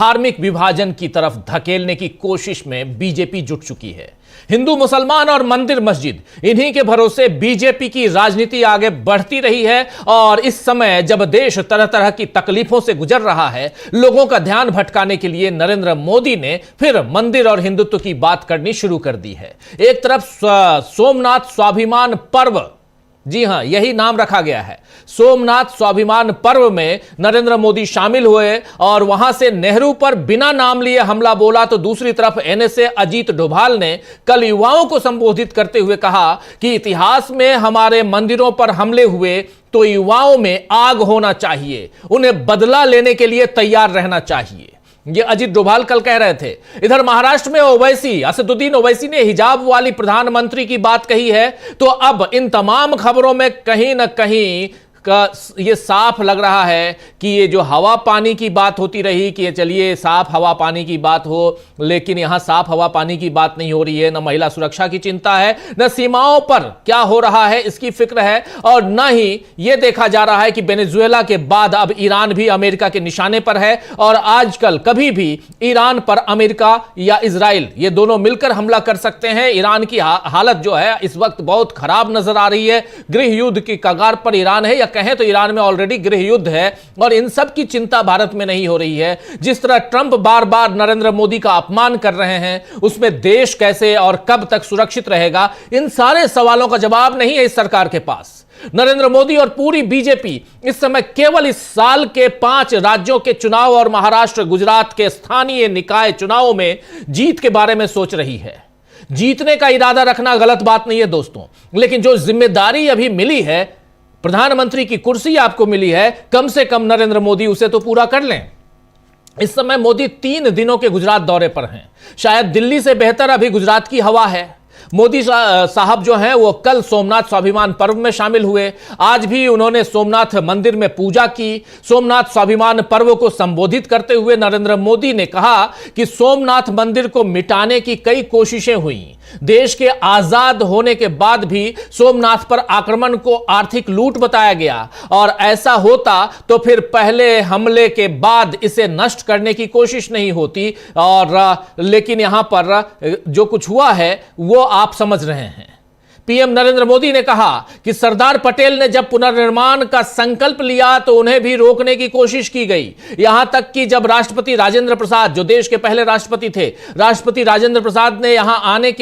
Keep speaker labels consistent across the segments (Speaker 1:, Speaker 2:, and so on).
Speaker 1: धार्मिक विभाजन की तरफ धकेलने की कोशिश में बीजेपी जुट चुकी है। हिंदू मुसलमान और मंदिर मस्जिद, इन्हीं के भरोसे बीजेपी की राजनीति आगे बढ़ती रही है। और इस समय जब देश तरह तरह की तकलीफों से गुजर रहा है, लोगों का ध्यान भटकाने के लिए नरेंद्र मोदी ने फिर मंदिर और हिंदुत्व की बात करनी शुरू कर दी है। एक तरफ सोमनाथ स्वाभिमान पर्व, जी हां, यही नाम रखा गया है, सोमनाथ स्वाभिमान पर्व में नरेंद्र मोदी शामिल हुए और वहां से नेहरू पर बिना नाम लिए हमला बोला। तो दूसरी तरफ एनएसए अजीत डोभाल ने कल युवाओं को संबोधित करते हुए कहा कि इतिहास में हमारे मंदिरों पर हमले हुए तो युवाओं में आग होना चाहिए, उन्हें बदला लेने के लिए तैयार रहना चाहिए। ये अजीत डोभाल कल कह रहे थे। इधर महाराष्ट्र में ओवैसी, असदुद्दीन ओवैसी ने हिजाब वाली प्रधानमंत्री की बात कही है। तो अब इन तमाम खबरों में कहीं ना कहीं का ये साफ लग रहा है कि ये जो हवा पानी की बात होती रही कि चलिए साफ हवा पानी की बात हो, लेकिन यहां साफ हवा पानी की बात नहीं हो रही है। न महिला सुरक्षा की चिंता है, न सीमाओं पर क्या हो रहा है इसकी फिक्र है, और न ही यह देखा जा रहा है कि वेनेजुएला के बाद अब ईरान भी अमेरिका के निशाने पर है। और आजकल कभी भी ईरान पर अमेरिका या इजराइल ये दोनों मिलकर हमला कर सकते हैं। ईरान की हालत जो है इस वक्त बहुत खराब नजर आ रही है। गृह युद्ध की कगार पर ईरान है, या कहें तो ईरान में ऑलरेडी गृह युद्ध है। और इन सब की चिंता भारत में नहीं हो रही है। जिस तरह ट्रंप बार बार नरेंद्र मोदी का अपमान कर रहे हैं, उसमें देश कैसे और कब तक सुरक्षित रहेगा, इन सारे सवालों का जवाब नहीं है इस सरकार के पास। नरेंद्र मोदी और पूरी बीजेपी इस समय केवल इस साल के 5 राज्यों के चुनाव और महाराष्ट्र, गुजरात के स्थानीय निकाय चुनावों में जीत के बारे में सोच रही है। जीतने का इरादा रखना गलत बात नहीं है दोस्तों, लेकिन जो जिम्मेदारी अभी मिली है, प्रधानमंत्री की कुर्सी आपको मिली है, कम से कम नरेंद्र मोदी उसे तो पूरा कर लें। इस समय मोदी 3 दिनों के गुजरात दौरे पर हैं। शायद दिल्ली से बेहतर अभी गुजरात की हवा है। मोदी साहब जो हैं वो कल सोमनाथ स्वाभिमान पर्व में शामिल हुए। आज भी उन्होंने सोमनाथ मंदिर में पूजा की। सोमनाथ स्वाभिमान पर्व को संबोधित करते हुए नरेंद्र मोदी ने कहा कि सोमनाथ मंदिर को मिटाने की कई कोशिशें हुई। देश के आजाद होने के बाद भी सोमनाथ पर आक्रमण को आर्थिक लूट बताया गया, और ऐसा होता तो फिर पहले हमले के बाद इसे नष्ट करने की कोशिश नहीं होती। और लेकिन यहां पर जो कुछ हुआ है वो आप समझ रहे हैं। पीएम नरेंद्र मोदी ने कहा कि सरदार पटेल ने जब पुनर्निर्माण का संकल्प लिया तो उन्हें भी रोकने की कोशिश की गई। यहां तक कि जब राष्ट्रपति राजेंद्र प्रसाद, जो देश के पहले राष्ट्रपति थे, राष्ट्रपति राजेंद्र प्रसाद ने यहां आने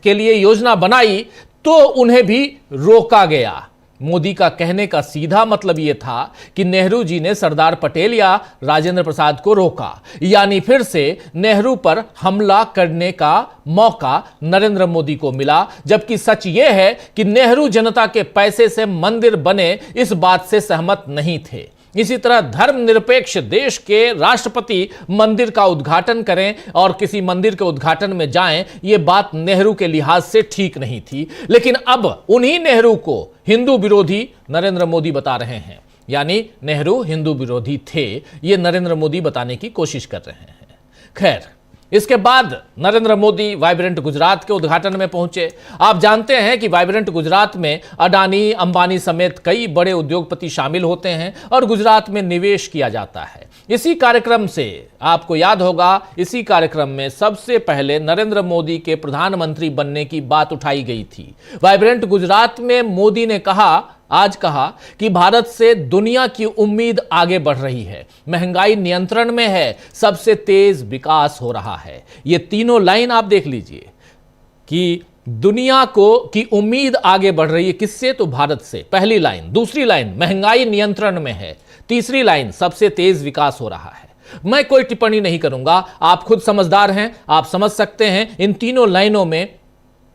Speaker 1: के लिए योजना बनाई तो उन्हें भी रोका गया। मोदी का कहने का सीधा मतलब यह था कि नेहरू जी ने सरदार पटेल या राजेंद्र प्रसाद को रोका, यानी फिर से नेहरू पर हमला करने का मौका नरेंद्र मोदी को मिला। जबकि सच यह है कि नेहरू जनता के पैसे से मंदिर बने इस बात से सहमत नहीं थे। इसी तरह धर्मनिरपेक्ष देश के राष्ट्रपति मंदिर का उद्घाटन करें और किसी मंदिर के उद्घाटन में जाएं, यह बात नेहरू के लिहाज से ठीक नहीं थी। लेकिन अब उन्हीं नेहरू को हिंदू विरोधी नरेंद्र मोदी बता रहे हैं, यानी नेहरू हिंदू विरोधी थे, यह नरेंद्र मोदी बताने की कोशिश कर रहे हैं। खैर, इसके बाद नरेंद्र मोदी वाइब्रेंट गुजरात के उद्घाटन में पहुंचे। आप जानते हैं कि वाइब्रेंट गुजरात में अडानी, अंबानी समेत कई बड़े उद्योगपति शामिल होते हैं और गुजरात में निवेश किया जाता है। इसी कार्यक्रम से आपको याद होगा, इसी कार्यक्रम में सबसे पहले नरेंद्र मोदी के प्रधानमंत्री बनने की बात उठाई गई थी। वाइब्रेंट गुजरात में मोदी ने आज कहा कि भारत से दुनिया की उम्मीद आगे बढ़ रही है, महंगाई नियंत्रण में है, सबसे तेज विकास हो रहा है। ये तीनों लाइन आप देख लीजिए कि दुनिया की उम्मीद आगे बढ़ रही है, किससे? तो भारत से, पहली लाइन। दूसरी लाइन, महंगाई नियंत्रण में है। तीसरी लाइन, सबसे तेज विकास हो रहा है। मैं कोई टिप्पणी नहीं करूंगा, आप खुद समझदार हैं, आप समझ सकते हैं इन तीनों लाइनों में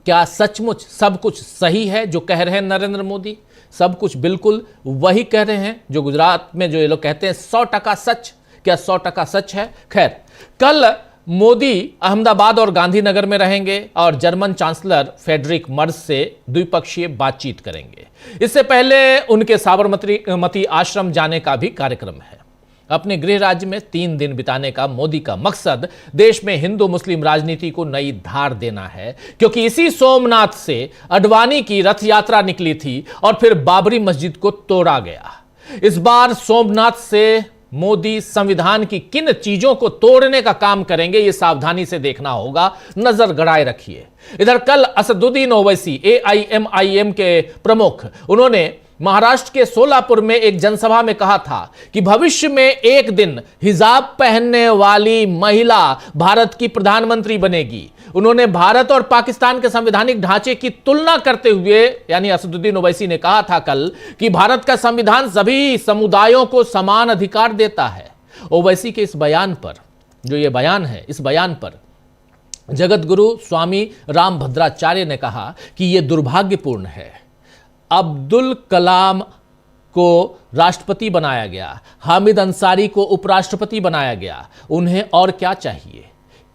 Speaker 1: क्या सचमुच सब कुछ सही है जो कह रहे हैं नरेंद्र मोदी। सब कुछ बिल्कुल वही कह रहे हैं जो गुजरात में जो ये लोग कहते हैं 100% सच। क्या 100% सच है? खैर, कल मोदी अहमदाबाद और गांधीनगर में रहेंगे और जर्मन चांसलर फ्रेडरिक मर्ज से द्विपक्षीय बातचीत करेंगे। इससे पहले उनके साबरमती आश्रम जाने का भी कार्यक्रम है। अपने गृह राज्य में 3 दिन बिताने का मोदी का मकसद देश में हिंदू मुस्लिम राजनीति को नई धार देना है, क्योंकि इसी सोमनाथ से अडवाणी की रथ यात्रा निकली थी और फिर बाबरी मस्जिद को तोड़ा गया। इस बार सोमनाथ से मोदी संविधान की किन चीजों को तोड़ने का काम करेंगे, यह सावधानी से देखना होगा, नजर गड़ाए रखिए। इधर कल असदुद्दीन ओवैसी AIMIM के प्रमुख, उन्होंने महाराष्ट्र के सोलापुर में एक जनसभा में कहा था कि भविष्य में एक दिन हिजाब पहनने वाली महिला भारत की प्रधानमंत्री बनेगी। उन्होंने भारत और पाकिस्तान के संवैधानिक ढांचे की तुलना करते हुए, यानी असदुद्दीन ओवैसी ने कहा था कल कि भारत का संविधान सभी समुदायों को समान अधिकार देता है। ओवैसी के इस बयान पर, जो ये बयान है, इस बयान पर जगत गुरु स्वामी रामभद्राचार्य ने कहा कि यह दुर्भाग्यपूर्ण है। अब्दुल कलाम को राष्ट्रपति बनाया गया, हामिद अंसारी को उपराष्ट्रपति बनाया गया, उन्हें और क्या चाहिए?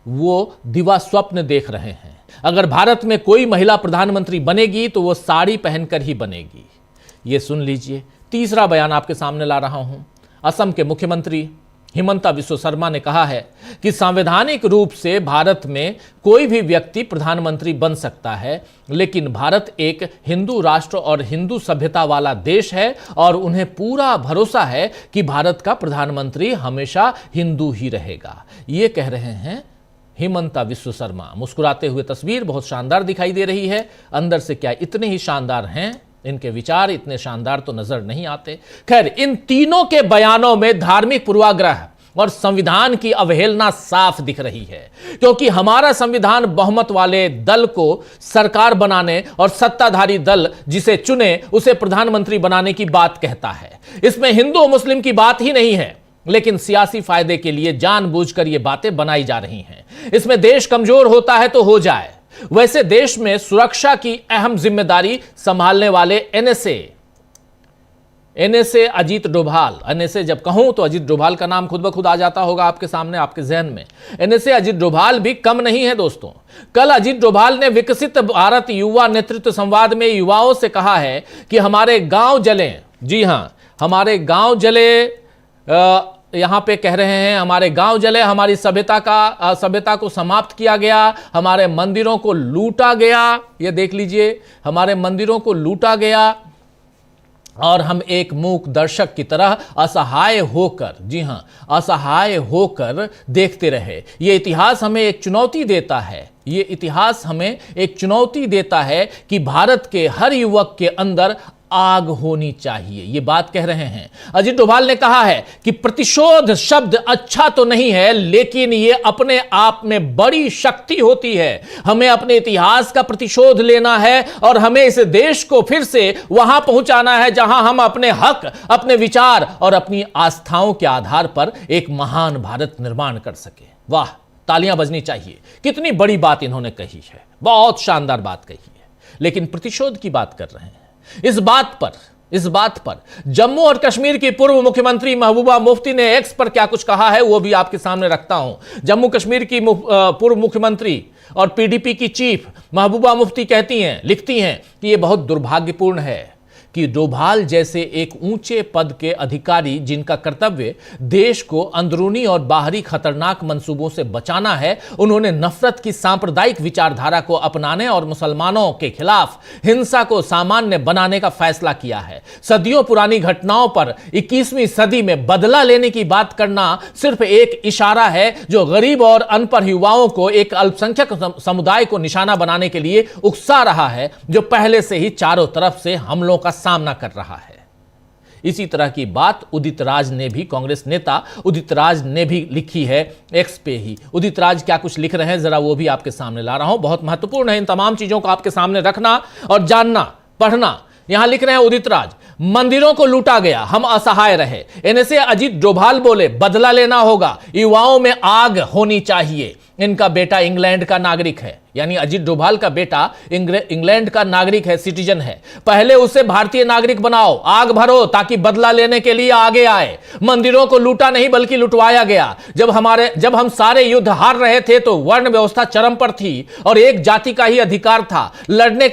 Speaker 1: वो दिवा स्वप्न देख रहे हैं। अगर भारत में कोई महिला प्रधानमंत्री बनेगी तो वो साड़ी पहनकर ही बनेगी। ये सुन लीजिए। तीसरा बयान आपके सामने ला रहा हूं। असम के मुख्यमंत्री हिमंता बिस्वा शर्मा ने कहा है कि संवैधानिक रूप से भारत में कोई भी व्यक्ति प्रधानमंत्री बन सकता है, लेकिन भारत एक हिंदू राष्ट्र और हिंदू सभ्यता वाला देश है और उन्हें पूरा भरोसा है कि भारत का प्रधानमंत्री हमेशा हिंदू ही रहेगा। ये कह रहे हैं हिमंता बिस्वा शर्मा। मुस्कुराते हुए तस्वीर बहुत शानदार दिखाई दे रही है, अंदर से क्या इतने ही शानदार हैं? इनके विचार इतने शानदार तो नजर नहीं आते। खैर, इन तीनों के बयानों में धार्मिक पूर्वाग्रह और संविधान की अवहेलना साफ दिख रही है, क्योंकि हमारा संविधान बहुमत वाले दल को सरकार बनाने और सत्ताधारी दल जिसे चुने उसे प्रधानमंत्री बनाने की बात कहता है। इसमें हिंदू मुस्लिम की बात ही नहीं है, लेकिन सियासी फायदे के लिए जानबूझकर ये बातें बनाई जा रही हैं। इसमें देश कमजोर होता है तो हो जाए। वैसे देश में सुरक्षा की अहम जिम्मेदारी संभालने वाले एनएसए अजीत डोभाल, एनएसए जब कहूं तो अजीत डोभाल का नाम खुद ब खुद आ जाता होगा आपके सामने, आपके जहन में। एनएसए अजीत डोभाल भी कम नहीं है दोस्तों। कल अजीत डोभाल ने विकसित भारत युवा नेतृत्व संवाद में युवाओं से कहा है कि हमारे गांव जले, जी हां, हमारे गांव जले, यहां पे कह रहे हैं हमारे गांव जले, हमारी सभ्यता को समाप्त किया गया, हमारे मंदिरों को लूटा गया। ये देख लीजिए, हमारे मंदिरों को लूटा गया और हम एक मूक दर्शक की तरह असहाय होकर, जी हां, असहाय होकर देखते रहे। ये इतिहास हमें एक चुनौती देता है, ये इतिहास हमें एक चुनौती देता है कि भारत के हर युवक के अंदर आग होनी चाहिए। ये बात कह रहे हैं अजीत डोभाल ने। कहा है कि प्रतिशोध शब्द अच्छा तो नहीं है, लेकिन ये अपने आप में बड़ी शक्ति होती है। हमें अपने इतिहास का प्रतिशोध लेना है और हमें इस देश को फिर से वहां पहुंचाना है जहां हम अपने हक, अपने विचार और अपनी आस्थाओं के आधार पर एक महान भारत निर्माण कर सके। वाह, तालियां बजनी चाहिए। कितनी बड़ी बात इन्होंने कही है, बहुत शानदार बात कही है। लेकिन प्रतिशोध की बात कर रहे हैं। इस बात पर जम्मू और कश्मीर की पूर्व मुख्यमंत्री महबूबा मुफ्ती ने एक्स पर क्या कुछ कहा है वो भी आपके सामने रखता हूं। जम्मू कश्मीर की पूर्व मुख्यमंत्री और पीडीपी की चीफ महबूबा मुफ्ती लिखती हैं कि यह बहुत दुर्भाग्यपूर्ण है कि डोभाल जैसे एक ऊंचे पद के अधिकारी, जिनका कर्तव्य देश को अंदरूनी और बाहरी खतरनाक मंसूबों से बचाना है, उन्होंने नफरत की सांप्रदायिक विचारधारा को अपनाने और मुसलमानों के खिलाफ हिंसा को सामान्य बनाने का फैसला किया है। सदियों पुरानी घटनाओं पर 21वीं सदी में बदला लेने की बात करना सिर्फ एक इशारा है जो गरीब और अनपढ़ युवाओं को, एक अल्पसंख्यक समुदाय को निशाना बनाने के लिए उकसा रहा है, जो पहले से ही चारों तरफ से हमलों का सामना कर रहा है। इसी तरह की बात उदित राज ने भी, कांग्रेस नेता उदित राज ने भी लिखी है एक्स पे ही। उदित राज क्या कुछ लिख रहे हैं जरा वो भी आपके सामने ला रहा हूं। बहुत महत्वपूर्ण है इन तमाम चीजों को आपके सामने रखना और जानना, पढ़ना। यहां लिख रहे हैं उदित राज, मंदिरों को लूटा गया, हम असहाय रहे। एनएसए अजीत डोभाल बोले बदला लेना होगा, युवाओं में आग होनी चाहिए। इनका बेटा इंग्लैंड का नागरिक है, यानी अजीत डोभाल का बेटा इंग्लैंड का नागरिक है, सिटीजन है। पहले उसे भारतीय नागरिक बनाओ, आग भरो ताकि बदला लेने के लिए आगे आए। मंदिरों को लूटा नहीं बल्कि लुटवाया गया। जब हम सारे युद्ध हार रहे थे तो वर्ण व्यवस्था चरम पर थी और एक जाति का ही अधिकार था लड़ने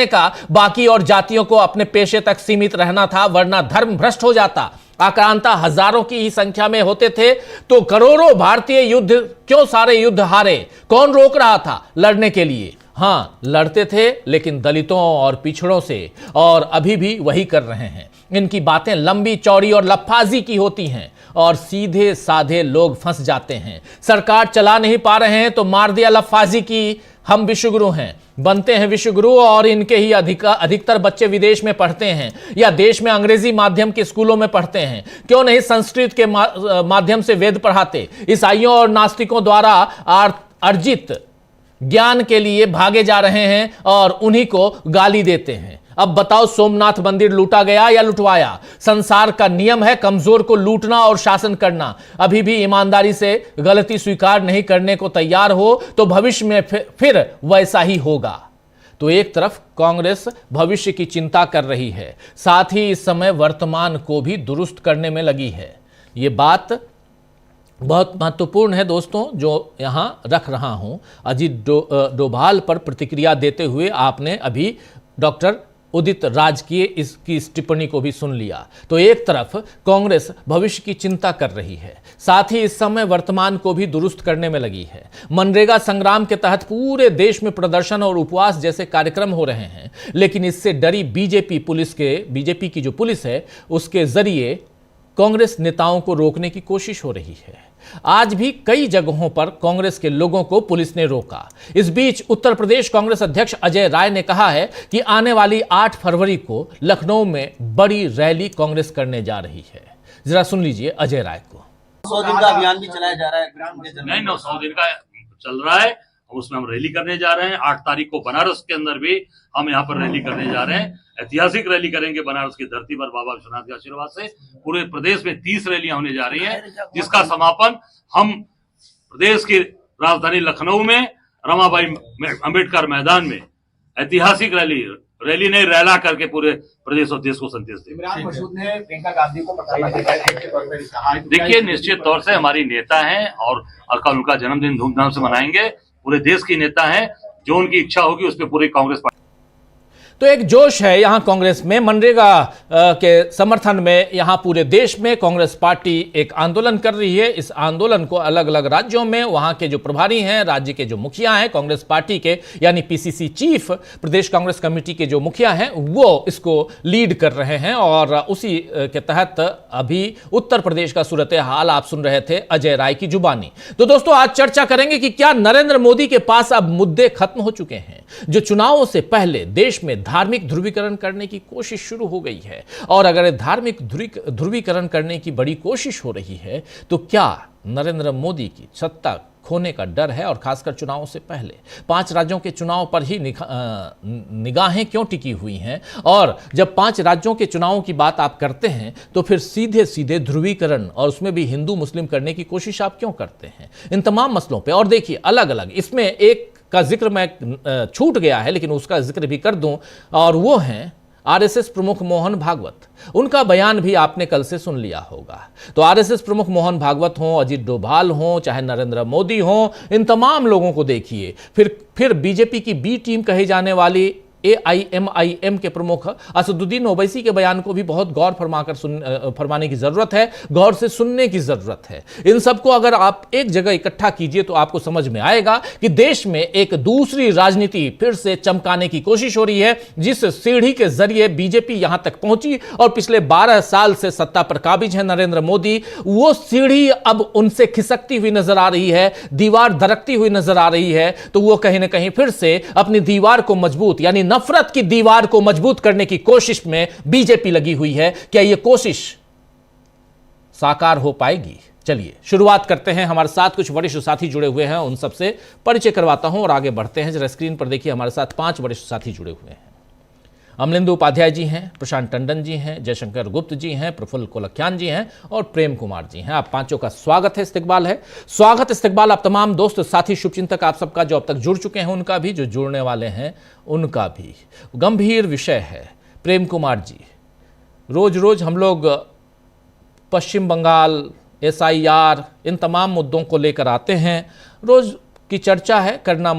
Speaker 1: का, बाकी और जातियों को अपने पेशे तक सीमित रहना था, वरना धर्म भ्रष्ट हो जाता। आक्रांता हजारों की ही संख्या में होते थे तो करोड़ों भारतीय युद्ध क्यों सारे युद्ध हारे? कौन रोक रहा था लड़ने के लिए? हाँ, लड़ते थे लेकिन दलितों और पिछड़ों से, और अभी भी वही कर रहे हैं। इनकी बातें लंबी चौड़ी और लफाजी की होती हैं और सीधे साधे लोग फंस जाते हैं। सरकार चला नहीं पा रहे हैं तो मार दिया लफाजी की हम विश्वगुरु हैं, बनते हैं विश्वगुरु, और इनके ही अधिकतर बच्चे विदेश में पढ़ते हैं या देश में अंग्रेजी माध्यम के स्कूलों में पढ़ते हैं। क्यों नहीं संस्कृत के माध्यम से वेद पढ़ाते? ईसाइयों और नास्तिकों द्वारा अर्जित ज्ञान के लिए भागे जा रहे हैं और उन्हीं को गाली देते हैं। अब बताओ, सोमनाथ मंदिर लूटा गया या लुटवाया? संसार का नियम है कमजोर को लूटना और शासन करना। अभी भी ईमानदारी से गलती स्वीकार नहीं करने को तैयार हो तो भविष्य में फिर वैसा ही होगा। तो एक तरफ कांग्रेस भविष्य की चिंता कर रही है, साथ ही इस समय वर्तमान को भी दुरुस्त करने में लगी है। ये बात बहुत महत्वपूर्ण है दोस्तों, जो यहां रख रहा हूं। अजीत डोभाल पर प्रतिक्रिया देते हुए आपने अभी डॉक्टर उदित राज की इसकी इस टिप्पणी को भी सुन लिया। तो एक तरफ कांग्रेस भविष्य की चिंता कर रही है, साथ ही इस समय वर्तमान को भी दुरुस्त करने में लगी है। मनरेगा संग्राम के तहत पूरे देश में प्रदर्शन और उपवास जैसे कार्यक्रम हो रहे हैं, लेकिन इससे डरी बीजेपी की जो पुलिस है उसके जरिए कांग्रेस नेताओं को रोकने की कोशिश हो रही है। आज भी कई जगहों पर कांग्रेस के लोगों को पुलिस ने रोका। इस बीच उत्तर प्रदेश कांग्रेस अध्यक्ष अजय राय ने कहा है कि आने वाली 8 फरवरी को लखनऊ में बड़ी रैली कांग्रेस करने जा रही है। जरा सुन लीजिए अजय राय को।
Speaker 2: 100 दिन का अभियान भी चलाया जा रहा है।
Speaker 3: नहीं, 100 दिन का चल रहा है, उसमें हम रैली करने जा रहे हैं। 8 तारीख को बनारस के अंदर भी हम यहाँ पर रैली करने जा रहे हैं। ऐतिहासिक रैली करेंगे बनारस की धरती पर बाबा विश्वनाथ के आशीर्वाद से। पूरे प्रदेश में 30 रैलियां होने जा रही हैं, जिसका समापन हम प्रदेश की राजधानी लखनऊ में रमाबाई अंबेडकर मैदान में ऐतिहासिक रैली ने रैला करके पूरे प्रदेश और देश को संदेश देंगे। देखिए, निश्चित तौर से हमारी नेता हैं और कल उनका जन्मदिन धूमधाम से मनाएंगे। पूरे देश की नेता हैं, जो उनकी इच्छा होगी उस पर पूरी कांग्रेस पार्टी।
Speaker 1: तो एक जोश है यहां कांग्रेस में। मनरेगा के समर्थन में यहां पूरे देश में कांग्रेस पार्टी एक आंदोलन कर रही है। इस आंदोलन को अलग अलग राज्यों में वहां के जो प्रभारी हैं, राज्य के जो मुखिया हैं कांग्रेस पार्टी के, यानी पीसीसी चीफ, प्रदेश कांग्रेस कमेटी के जो मुखिया हैं, वो इसको लीड कर रहे हैं। और उसी के तहत अभी उत्तर प्रदेश का सूरत हाल आप सुन रहे थे अजय राय की जुबानी। तो दोस्तों, आज चर्चा करेंगे कि क्या नरेंद्र मोदी के पास अब मुद्दे खत्म हो चुके हैं? जो चुनावों से पहले देश में धार्मिक ध्रुवीकरण करने की कोशिश शुरू हो गई है, और अगर धार्मिक ध्रुवीकरण करने की बड़ी कोशिश हो रही है तो क्या नरेंद्र मोदी की सत्ता खोने का डर है? और खासकर चुनावों से पहले 5 राज्यों के चुनाव पर ही निगाहें क्यों टिकी हुई हैं? और जब 5 राज्यों के चुनावों की बात आप करते हैं तो फिर सीधे सीधे ध्रुवीकरण और उसमें भी हिंदू मुस्लिम करने की कोशिश आप क्यों करते हैं? इन तमाम मसलों पे, और देखिए अलग अलग, इसमें एक का जिक्र मैं छूट गया है लेकिन उसका जिक्र भी कर दूं, और वो हैं आरएसएस प्रमुख मोहन भागवत। उनका बयान भी आपने कल से सुन लिया होगा। तो आरएसएस प्रमुख मोहन भागवत हो, अजीत डोभाल हो, चाहे नरेंद्र मोदी हो, इन तमाम लोगों को देखिए। फिर बीजेपी की बी टीम कही जाने वाली AIMIM के प्रमुख असदुद्दीन ओवैसी के बयान को भी बहुत गौर फरमाने की जरूरत है, गौर से सुनने की जरूरत है। इन सबको अगर आप एक जगह इकट्ठा कीजिए तो आपको समझ में आएगा कि देश में एक दूसरी राजनीति फिर से चमकाने की कोशिश हो रही है, जिस सीढ़ी के जरिए बीजेपी यहां तक पहुंची और पिछले 12 साल से सत्ता पर काबिज है नरेंद्र मोदी, वो सीढ़ी अब उनसे खिसकती हुई नजर आ रही है, दीवार दरकती हुई नजर आ रही है। तो वो कहीं ना कहीं फिर से अपनी दीवार को मजबूत, यानी नफरत की दीवार को मजबूत करने की कोशिश में बीजेपी लगी हुई है। क्या यह कोशिश साकार हो पाएगी? चलिए शुरुआत करते हैं। हमारे साथ कुछ वरिष्ठ साथी जुड़े हुए हैं, उन सबसे परिचय करवाता हूं और आगे बढ़ते हैं। जरा स्क्रीन पर देखिए, हमारे साथ 5 वरिष्ठ साथी जुड़े हुए हैं। अमलेंदु उपाध्याय जी हैं, प्रशांत टंडन जी हैं, जयशंकर गुप्त जी हैं, प्रफुल्ल कोलख्यान जी हैं और प्रेम कुमार जी हैं। आप पांचों का स्वागत है, इस्तकबाल है। स्वागत इस्तकबाल आप तमाम दोस्त साथी शुभचिंतक आप सबका, जो अब तक जुड़ चुके हैं उनका भी, जो जुड़ने वाले हैं उनका भी। गंभीर विषय है प्रेम कुमार जी। रोज रोज हम लोग पश्चिम बंगाल, SIR, इन तमाम मुद्दों को लेकर आते हैं। रोज की चर्चा है, करना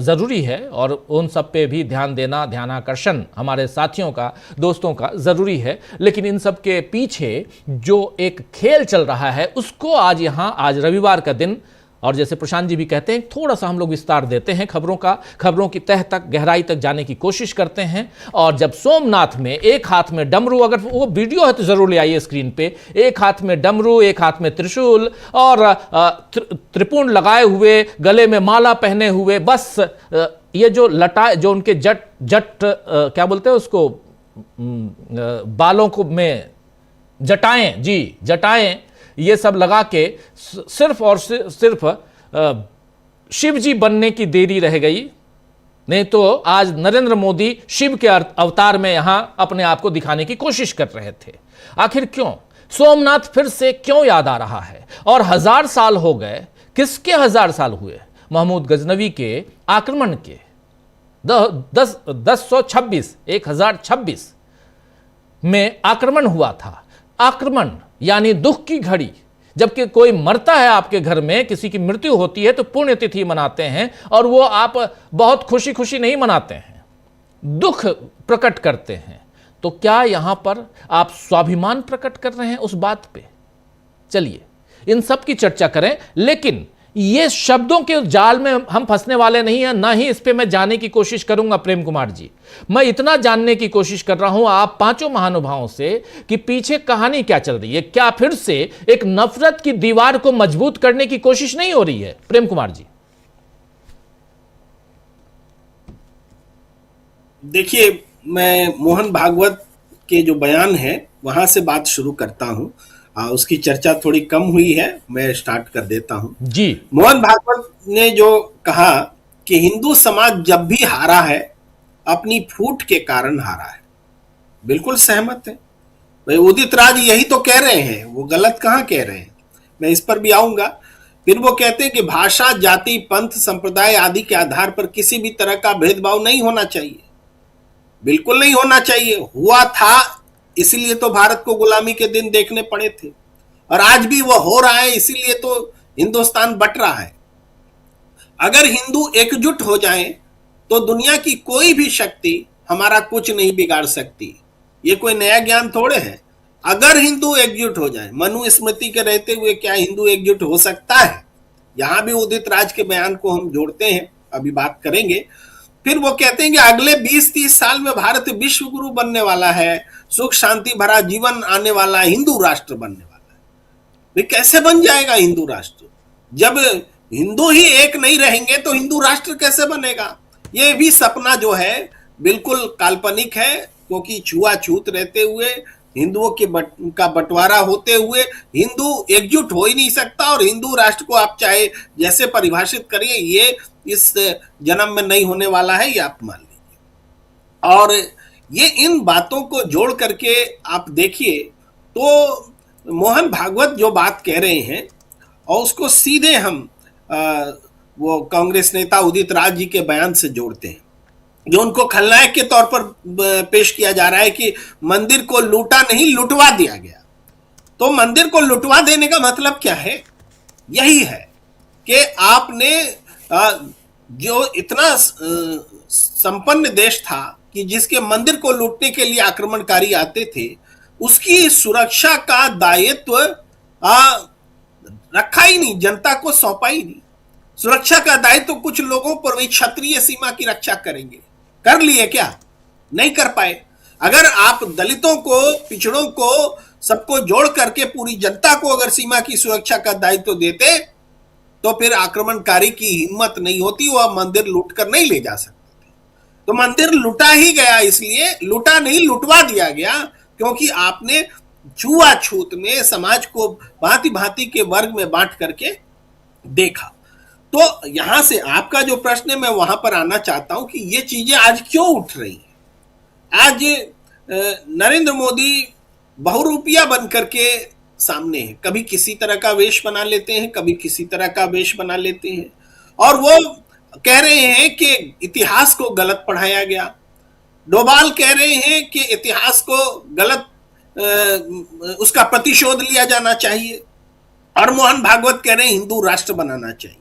Speaker 1: ज़रूरी है और उन सब पे भी ध्यान देना, ध्यानाकर्षण हमारे साथियों का, दोस्तों का ज़रूरी है। लेकिन इन सब के पीछे जो एक खेल चल रहा है उसको आज रविवार का दिन और जैसे प्रशांत जी भी कहते हैं, थोड़ा सा हम लोग विस्तार देते हैं खबरों की तह तक, गहराई तक जाने की कोशिश करते हैं। और जब सोमनाथ में एक हाथ में डमरू, अगर वो वीडियो है तो जरूर ले आइए स्क्रीन पे, एक हाथ में डमरू, एक हाथ में त्रिशूल और त्रिपुंड लगाए हुए, गले में माला पहने हुए, बस ये जो लटा, जो उनके जट क्या बोलते हैं उसको, बालों को में जटाएं, जी जटाएं, ये सब लगा के सिर्फ और सिर्फ शिव जी बनने की देरी रह गई। नहीं तो आज नरेंद्र मोदी शिव के अवतार में यहां अपने आप को दिखाने की कोशिश कर रहे थे। आखिर क्यों सोमनाथ फिर से क्यों याद आ रहा है? और 1000 साल हो गए, किसके 1000 साल हुए? महमूद गजनवी के आक्रमण के 1026 में आक्रमण हुआ था। आक्रमण यानी दुख की घड़ी, जबकि कोई मरता है आपके घर में, किसी की मृत्यु होती है तो पुण्यतिथि मनाते हैं, और वो आप बहुत खुशी खुशी नहीं मनाते हैं, दुख प्रकट करते हैं। तो क्या यहां पर आप स्वाभिमान प्रकट कर रहे हैं उस बात पे? चलिए इन सब की चर्चा करें, लेकिन ये शब्दों के जाल में हम फंसने वाले नहीं हैं, ना ही इस पे मैं जाने की कोशिश करूंगा। प्रेम कुमार जी, मैं इतना जानने की कोशिश कर रहा हूं आप पांचों महानुभावों से कि पीछे कहानी क्या चल रही है। क्या फिर से एक नफरत की दीवार को मजबूत करने की कोशिश नहीं हो रही है? प्रेम कुमार जी,
Speaker 4: देखिए, मैं मोहन भागवत के जो बयान है वहां से बात शुरू करता हूं। उसकी चर्चा थोड़ी कम हुई है, मैं स्टार्ट कर देता हूं
Speaker 1: जी।
Speaker 4: मोहन भागवत ने जो कहा कि हिंदू समाज जब भी हारा है अपनी फूट के कारण हारा है, बिल्कुल सहमत है भाई। उदित राज यही तो कह रहे हैं, वो गलत कहां कह रहे हैं, मैं इस पर भी आऊंगा। फिर वो कहते हैं कि भाषा, जाति, पंथ, संप्रदाय आदि के आधार पर किसी भी तरह का भेदभाव नहीं होना चाहिए, बिल्कुल नहीं होना चाहिए। हुआ था, इसीलिए तो भारत को गुलामी के दिन देखने पड़े थे, और आज भी वो हो रहा है, इसीलिए तो हिंदुस्तान बट रहा है। अगर हिंदू एकजुट हो जाएं तो दुनिया की कोई भी शक्ति हमारा कुछ नहीं बिगाड़ सकती। ये कोई नया ज्ञान थोड़े है। अगर हिंदू एकजुट हो जाए, मनुस्मृति के रहते हुए क्या हिंदू एकजुट हो सकता है? यहां भी उदित राज के बयान को हम जोड़ते हैं, अभी बात करेंगे। फिर वो कहते हैं कि अगले 20-30 साल में भारत विश्व गुरु बनने वाला है, सुख शांति भरा जीवन आने वाला, हिंदू राष्ट्र बनने वाला है। वे कैसे बन जाएगा हिंदू राष्ट्र? जब हिंदू ही एक नहीं रहेंगे तो हिंदू राष्ट्र कैसे बनेगा? ये भी सपना जो है बिल्कुल काल्पनिक है, क्योंकि छुआछूत रहते हुए, हिंदुओं के का बंटवारा होते हुए हिंदू एकजुट हो ही नहीं सकता। और हिंदू राष्ट्र को आप चाहे जैसे परिभाषित करिए, ये इस जन्म में नहीं होने वाला है, ये आप मान लीजिए। और ये इन बातों को जोड़ करके आप देखिए तो मोहन भागवत जो बात कह रहे हैं, और उसको सीधे हम वो कांग्रेस नेता उदित राज जी के बयान से जोड़ते हैं, जो उनको खलनायक के तौर पर पेश किया जा रहा है कि मंदिर को लूटा नहीं, लुटवा दिया गया। तो मंदिर को लुटवा देने का मतलब क्या है? यही है कि आपने जो इतना संपन्न देश था कि जिसके मंदिर को लूटने के लिए आक्रमणकारी आते थे, उसकी सुरक्षा का दायित्व रखा ही नहीं, जनता को सौंपा ही नहीं। सुरक्षा का दायित्व कुछ लोगों पर, वही क्षत्रिय सीमा की रक्षा करेंगे, कर लिए क्या? नहीं कर पाए। अगर आप दलितों को, पिछड़ों को, सबको जोड़ करके पूरी जनता को अगर सीमा की सुरक्षा का दायित्व देते तो फिर आक्रमणकारी की हिम्मत नहीं होती, वह मंदिर लूट कर नहीं ले जा सकते थे। तो मंदिर लूटा ही गया, इसलिए लूटा नहीं, लुटवा दिया गया, क्योंकि आपने छुआछूत में समाज को भांति भांति के वर्ग में बांट करके देखा। तो यहां से आपका जो प्रश्न है, मैं वहां पर आना चाहता हूं कि ये चीजें आज क्यों उठ रही हैं। आज नरेंद्र मोदी बहुरूपिया बन करके सामने है, कभी किसी तरह का वेश बना लेते हैं, कभी किसी तरह का वेश बना लेते हैं, और वो कह रहे हैं कि इतिहास को गलत पढ़ाया गया। डोभाल कह रहे हैं कि इतिहास को गलत उसका प्रतिशोध लिया जाना चाहिए, और मोहन भागवत कह रहे हैं हिंदू राष्ट्र बनाना चाहिए।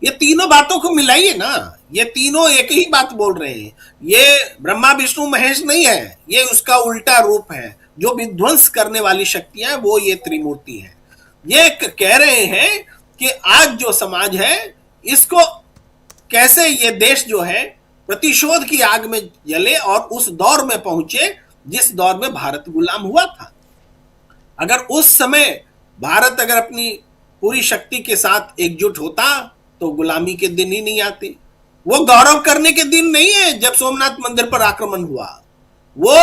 Speaker 4: ये तीनों बातों को मिलाइए ना, ये तीनों एक ही बात बोल रहे हैं। ये ब्रह्मा विष्णु महेश नहीं है, ये उसका उल्टा रूप है। जो विध्वंस करने वाली शक्तियां वो ये त्रिमूर्ति है। ये कह रहे हैं कि आज जो समाज है इसको कैसे ये देश जो है प्रतिशोध की आग में जले और उस दौर में पहुंचे जिस दौर में भारत गुलाम हुआ था। अगर उस समय भारत अगर अपनी पूरी शक्ति के साथ एकजुट होता तो गुलामी के दिन ही नहीं आते। वो गौरव करने के दिन नहीं है जब सोमनाथ मंदिर पर आक्रमण हुआ, वो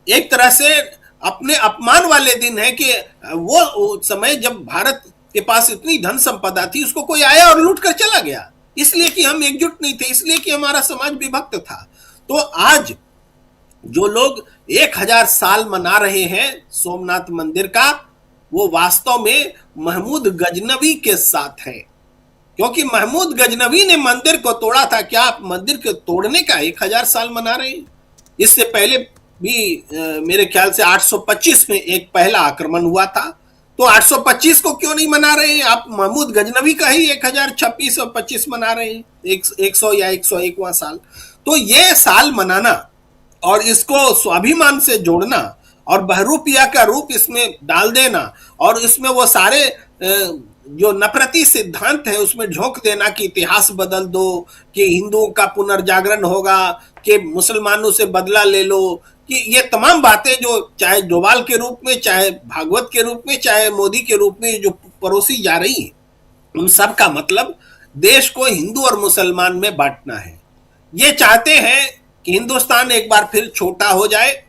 Speaker 4: एक तरह से अपने अपमान वाले दिन है कि वो समय जब भारत के पास इतनी धन संपदा थी उसको कोई आया और लूट कर चला गया, इसलिए कि हम एकजुट नहीं थे, इसलिए कि हमारा समाज विभक्त था। तो आज जो लोग 1000 साल मना रहे हैं सोमनाथ मंदिर का, वो वास्तव में महमूद गजनवी के साथ है, क्योंकि महमूद गजनवी ने मंदिर को तोड़ा था। क्या आप मंदिर को तोड़ने का 1000 साल मना रहे हैं? इससे पहले भी मेरे ख्याल से 825 में एक पहला आक्रमण हुआ था, तो 825 को क्यों नहीं मना रहे हैं आप? महमूद गजनवी का ही 1026 और 25 मना रहे हैं, 100 या 101वां साल। तो ये साल मनाना और इसको स्वाभिमान से जोड़ना और बहरूपिया का रूप इसमें डाल देना और इसमें वो सारे जो नफरती सिद्धांत है उसमें झोंक देना कि इतिहास बदल दो, कि हिंदुओं का पुनर्जागरण होगा, कि मुसलमानों से बदला ले लो, कि ये तमाम बातें जो चाहे डोभाल के रूप में, चाहे भागवत के रूप में, चाहे मोदी के रूप में जो परोसी जा रही है, उन सब का मतलब देश को हिंदू और मुसलमान में बांटना है। ये चाहते हैं कि हिंदुस्तान एक बार फिर छोटा हो जाए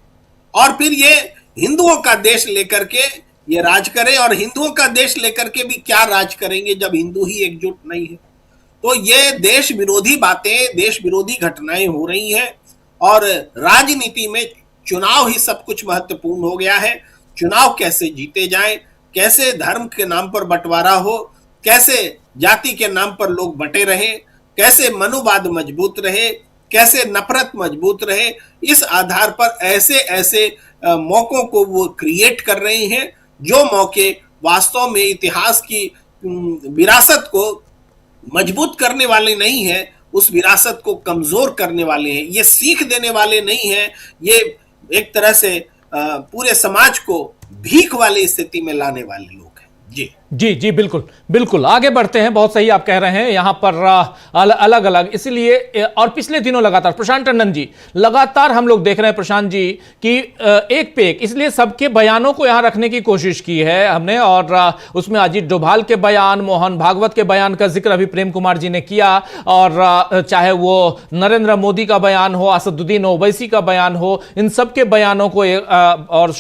Speaker 4: और फिर ये हिंदुओं का देश लेकर के ये राज करे, और हिंदुओं का देश लेकर के भी क्या राज करेंगे जब हिंदू ही एकजुट नहीं है। तो ये देश विरोधी बातें, देश विरोधी घटनाएं हो रही हैं और राजनीति में चुनाव ही सब कुछ महत्वपूर्ण हो गया है। चुनाव कैसे जीते जाएं, कैसे धर्म के नाम पर बंटवारा हो, कैसे जाति के नाम पर लोग बटे रहे, कैसे मनुवाद मजबूत रहे, कैसे नफरत मजबूत रहे, इस आधार पर ऐसे ऐसे मौकों को वो क्रिएट कर रहे हैं जो मौके वास्तव में इतिहास की विरासत को मजबूत करने वाले नहीं है, उस विरासत को कमजोर करने वाले हैं। ये सीख देने वाले नहीं हैं, ये एक तरह से पूरे समाज को भीख वाली स्थिति में लाने वाले लोग हैं। जी
Speaker 1: जी जी, बिल्कुल बिल्कुल, आगे बढ़ते हैं। बहुत सही आप कह रहे हैं, यहाँ पर अलग अलग, इसलिए और पिछले दिनों लगातार प्रशांत टंडन जी, लगातार हम लोग देख रहे हैं प्रशांत जी कि एक पे एक, इसलिए सबके बयानों को यहाँ रखने की कोशिश की है हमने, और उसमें अजीत डोभाल के बयान, मोहन भागवत के बयान का जिक्र अभी प्रेम कुमार जी ने किया, और चाहे वो नरेंद्र मोदी का बयान हो, असदुद्दीन ओवैसी का बयान हो, इन सब के बयानों को और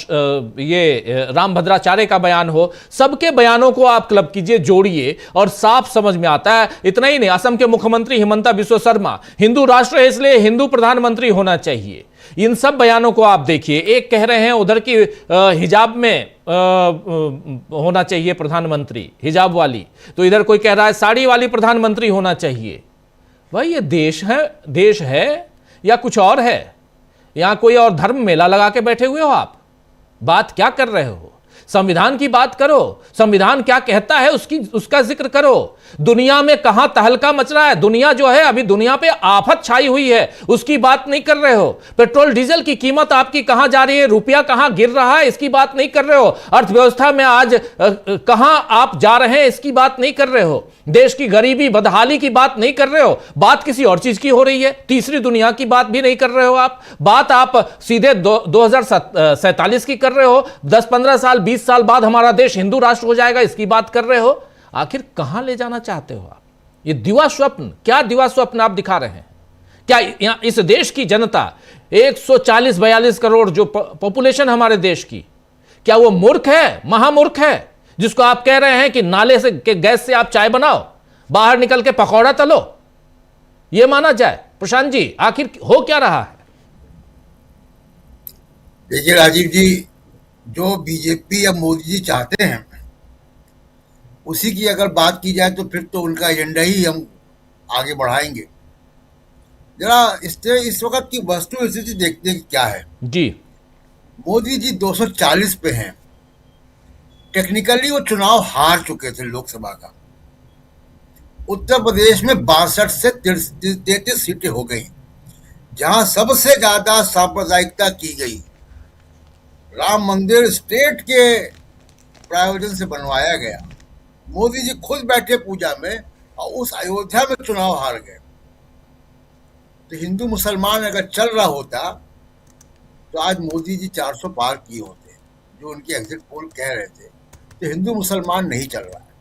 Speaker 1: ये रामभद्राचार्य का बयान हो, सबके बयानों को आप क्लब कीजिए, जोड़िए और साफ समझ में आता है। इतना ही नहीं, असम के मुख्यमंत्री हिमंता बिस्वा शर्मा, हिंदू राष्ट्र है इसलिए हिंदू प्रधानमंत्री होना चाहिए, इन सब बयानों को आप देखिए। एक कह रहे हैं उधर की हिजाब में होना चाहिए प्रधानमंत्री, हिजाब वाली, तो इधर कोई कह रहा है साड़ी वाली प्रधानमंत्री होना चाहिए। भाई ये देश है या कुछ और है? यहां कोई और धर्म मेला लगा के बैठे हुए हो आप? बात क्या कर रहे हो? संविधान की बात करो, संविधान क्या कहता है उसका जिक्र करो। दुनिया में कहां तहलका मच रहा है, दुनिया जो है अभी दुनिया पे आफत छाई हुई है, उसकी बात नहीं कर रहे हो। पेट्रोल डीजल की कीमत आपकी कहां जा रही है, रुपया कहां गिर रहा है, इसकी बात नहीं कर रहे हो। अर्थव्यवस्था में आज कहां आप जा रहे हैं, इसकी बात नहीं कर रहे हो। देश की गरीबी बदहाली की बात नहीं कर रहे हो, बात किसी और चीज की हो रही है। तीसरी दुनिया की बात भी नहीं कर रहे हो आप, बात आप सीधे 2047 की कर रहे हो। 10-15 साल 20 साल बाद हमारा देश हिंदू राष्ट्र हो जाएगा, इसकी बात कर रहे हो। आखिर कहां ले जाना चाहते हो आप? ये दिवा स्वप्न, क्या दिवा स्वप्न आप दिखा रहे हैं? क्या यहां इस देश की जनता 140-42 करोड़ जो पॉपुलेशन हमारे देश की, क्या वो मूर्ख है, महामूर्ख है, जिसको आप कह रहे हैं कि नाले से के गैस से आप चाय बनाओ, बाहर निकल के पकौड़ा तलो, ये माना जाए? प्रशांत जी, आखिर हो क्या रहा है?
Speaker 5: देखिए राजीव जी, जो बीजेपी या मोदी जी चाहते हैं उसी की अगर बात की जाए तो फिर तो उनका एजेंडा ही हम आगे बढ़ाएंगे। जरा इस वक्त की वस्तु स्थिति देखते हैं क्या है
Speaker 1: जी।
Speaker 5: मोदी जी 240 पे हैं, टेक्निकली वो चुनाव हार चुके थे लोकसभा का। उत्तर प्रदेश में 62 से 33 सीटें हो गई, जहां सबसे ज्यादा सांप्रदायिकता की गई। राम मंदिर स्टेट के प्रायोजन से बनवाया गया मोदी जी खुद बैठे पूजा में और उस अयोध्या में चुनाव हार गए। तो हिंदू मुसलमान अगर चल रहा होता तो आज मोदी जी 400 पार किए होते, जो उनके एग्जिट पोल कह रहे थे। तो हिंदू मुसलमान नहीं चल रहा है।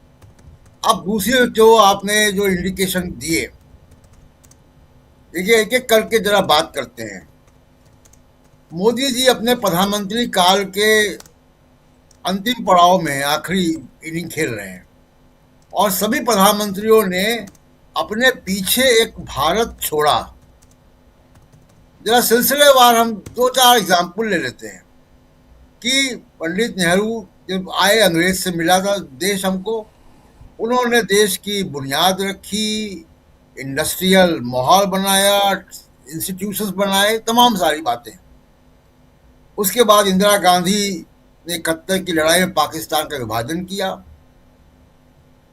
Speaker 5: अब दूसरी जो आपने जो इंडिकेशन दिए, देखिए एक एक करके जरा बात करते हैं। मोदी जी अपने प्रधानमंत्री काल के अंतिम पड़ाव में आखिरी इनिंग खेल रहे हैं और सभी प्रधानमंत्रियों ने अपने पीछे एक भारत छोड़ा। जरा सिलसिलेवार हम 2-4 एग्जाम्पल ले लेते हैं कि पंडित नेहरू जब आए, अंग्रेज से मिला था देश हमको, उन्होंने देश की बुनियाद रखी, इंडस्ट्रियल माहौल बनाया, इंस्टीट्यूशंस बनाए, तमाम सारी बातें। उसके बाद इंदिरा गांधी ने 71 की लड़ाई में पाकिस्तान का विभाजन किया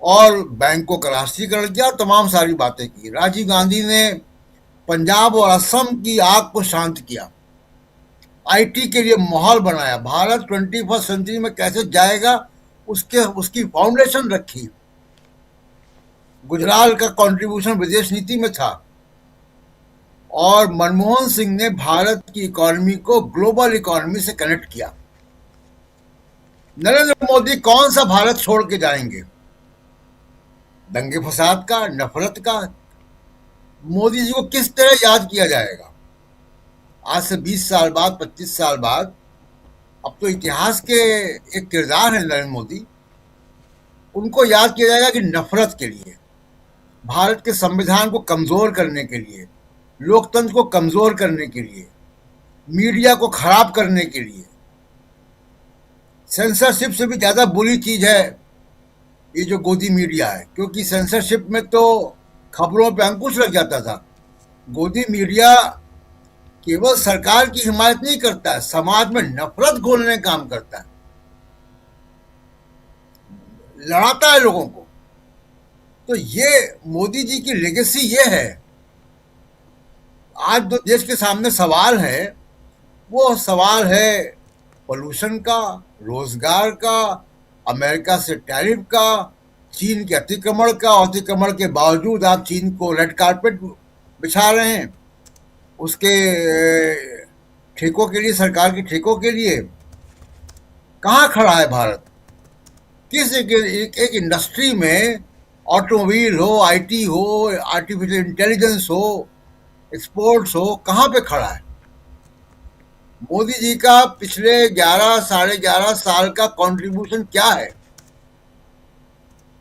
Speaker 5: और बैंकों का राष्ट्रीयकरण किया, तमाम सारी बातें की। राजीव गांधी ने पंजाब और असम की आग को शांत किया, आईटी के लिए माहौल बनाया, भारत 21वीं सेंचुरी में कैसे जाएगा उसकी फाउंडेशन रखी। गुजराल का कंट्रीब्यूशन विदेश नीति में था और मनमोहन सिंह ने भारत की इकोनॉमी को ग्लोबल इकोनॉमी से कनेक्ट किया। नरेंद्र मोदी कौन सा भारत छोड़ के जाएंगे? दंगे फसाद का, नफरत का? मोदी जी को किस तरह याद किया जाएगा? आज से 20 साल बाद, 25 साल बाद, अब तो इतिहास के एक किरदार है नरेंद्र मोदी। उनको याद किया जाएगा कि नफरत के लिए, भारत के संविधान को कमजोर करने के लिए, लोकतंत्र को कमजोर करने के लिए, मीडिया को खराब करने के लिए। सेंसरशिप से भी ज्यादा बुरी चीज है ये जो गोदी मीडिया है, क्योंकि सेंसरशिप में तो खबरों पे अंकुश लग जाता था। गोदी मीडिया केवल सरकार की हिमायत नहीं करता है, समाज में नफरत घोलने का काम करता है, लड़ाता है लोगों को। तो ये मोदी जी की लेगेसी ये है। आज जो देश के सामने सवाल है वो सवाल है पोल्यूशन का, रोजगार का, अमेरिका से टैरिफ का, चीन के अतिक्रमण का। अतिक्रमण के बावजूद आप चीन को रेड कार्पेट बिछा रहे हैं उसके ठेकों के लिए, सरकार के ठेकों के लिए। कहाँ खड़ा है भारत? किस एक इंडस्ट्री में, ऑटोमोबाइल हो, आईटी हो, आर्टिफिशियल इंटेलिजेंस हो, एक्सपोर्ट्स हो, कहाँ पे खड़ा है? मोदी जी का पिछले 11 - 11.5 साल का कंट्रीब्यूशन क्या है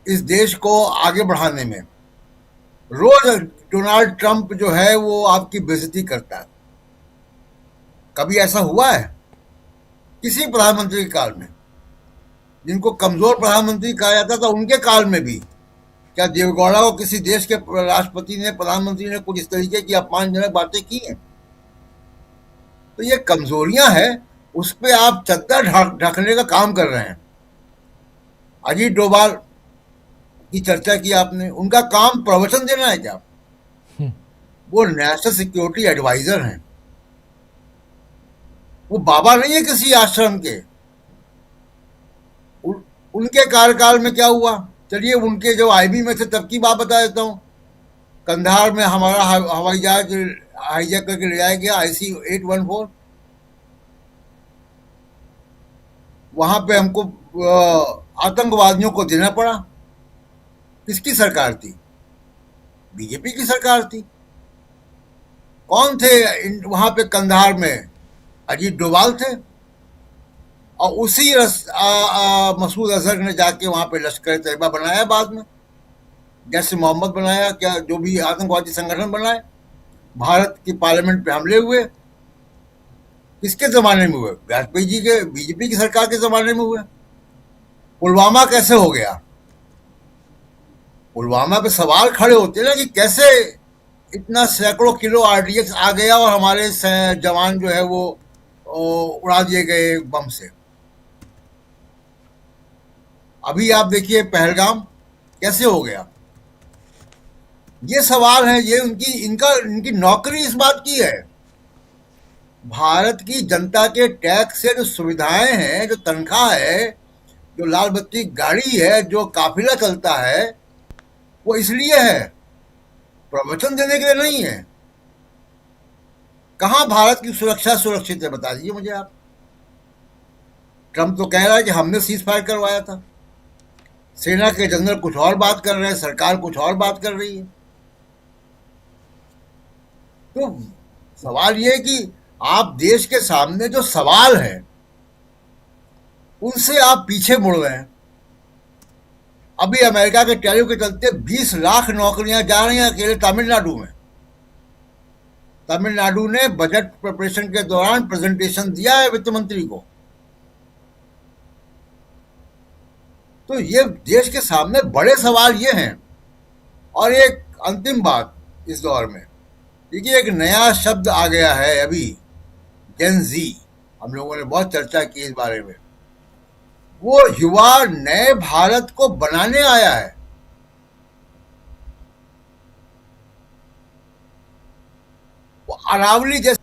Speaker 5: इस देश को आगे बढ़ाने में? रोज डोनाल्ड ट्रंप जो है वो आपकी बेइज्जती करता है। कभी ऐसा हुआ है किसी प्रधानमंत्री के काल में? जिनको कमजोर प्रधानमंत्री कहा जाता था उनके काल में भी क्या देवगौड़ा को किसी देश के राष्ट्रपति ने, प्रधानमंत्री ने कुछ इस तरीके की अपमानजनक बातें की हैं? तो ये कमजोरियां हैं, उस पर आप चद्दर ढकने का काम कर रहे हैं। अजीत डोभाल की चर्चा की आपने, उनका काम प्रवचन देना है क्या? वो नेशनल सिक्योरिटी एडवाइजर हैं, वो बाबा नहीं है किसी आश्रम के। उनके कार्यकाल में क्या हुआ? चलिए उनके जो आईबी में थे तब की बात बता देता हूँ। कंधार में हमारा हवाई जहाज हाईजैक करके ले जाया गया, IC-814। वहां पे हमको आतंकवादियों को देना पड़ा। किसकी सरकार थी? बीजेपी की सरकार थी। कौन थे वहां पे कंधार में? अजीत डोभाल थे। और उसी मसूद अजहर ने जाके वहां पे लश्कर तैयबा बनाया, बाद में जैसे मोहम्मद बनाया, क्या जो भी आतंकवादी संगठन बनाए। भारत की पार्लियामेंट पे हमले हुए, किसके जमाने में हुए? वाजपेयी जी के, बीजेपी की सरकार के जमाने में हुए। पुलवामा कैसे हो गया? पुलवामा पे सवाल खड़े होते ना कि कैसे इतना सैकड़ों किलो RDX आ गया और हमारे जवान जो है वो उड़ा दिए गए बम से। अभी आप देखिए पहलगाम कैसे हो गया। ये सवाल है, ये इनकी नौकरी इस बात की है। भारत की जनता के टैक्स से जो सुविधाएं हैं, जो तनख्वाह है, जो लाल बत्ती गाड़ी है, जो काफिला चलता है, वो इसलिए है, प्रवचन देने के लिए नहीं है। कहां भारत की सुरक्षा सुरक्षित है, बता दीजिए मुझे आप। ट्रंप तो कह रहा है कि हमने सीज फायर करवाया था, सेना के जनरल कुछ और बात कर रहे हैं, सरकार कुछ और बात कर रही है। तो सवाल ये है कि आप देश के सामने जो सवाल है उनसे आप पीछे मुड़ रहे हैं। अभी अमेरिका के टैरिफ के चलते 20 लाख नौकरियां जा रही हैं अकेले तमिलनाडु में। तमिलनाडु ने बजट प्रिपरेशन के दौरान प्रेजेंटेशन दिया है वित्त मंत्री को। तो ये देश के सामने बड़े सवाल ये हैं। और एक अंतिम बात इस दौर में, देखिए एक नया शब्द आ गया है अभी, जेन जी। हम लोगों ने बहुत चर्चा की इस बारे में। वो युवा नए भारत को बनाने आया है। वो अरावली जैसे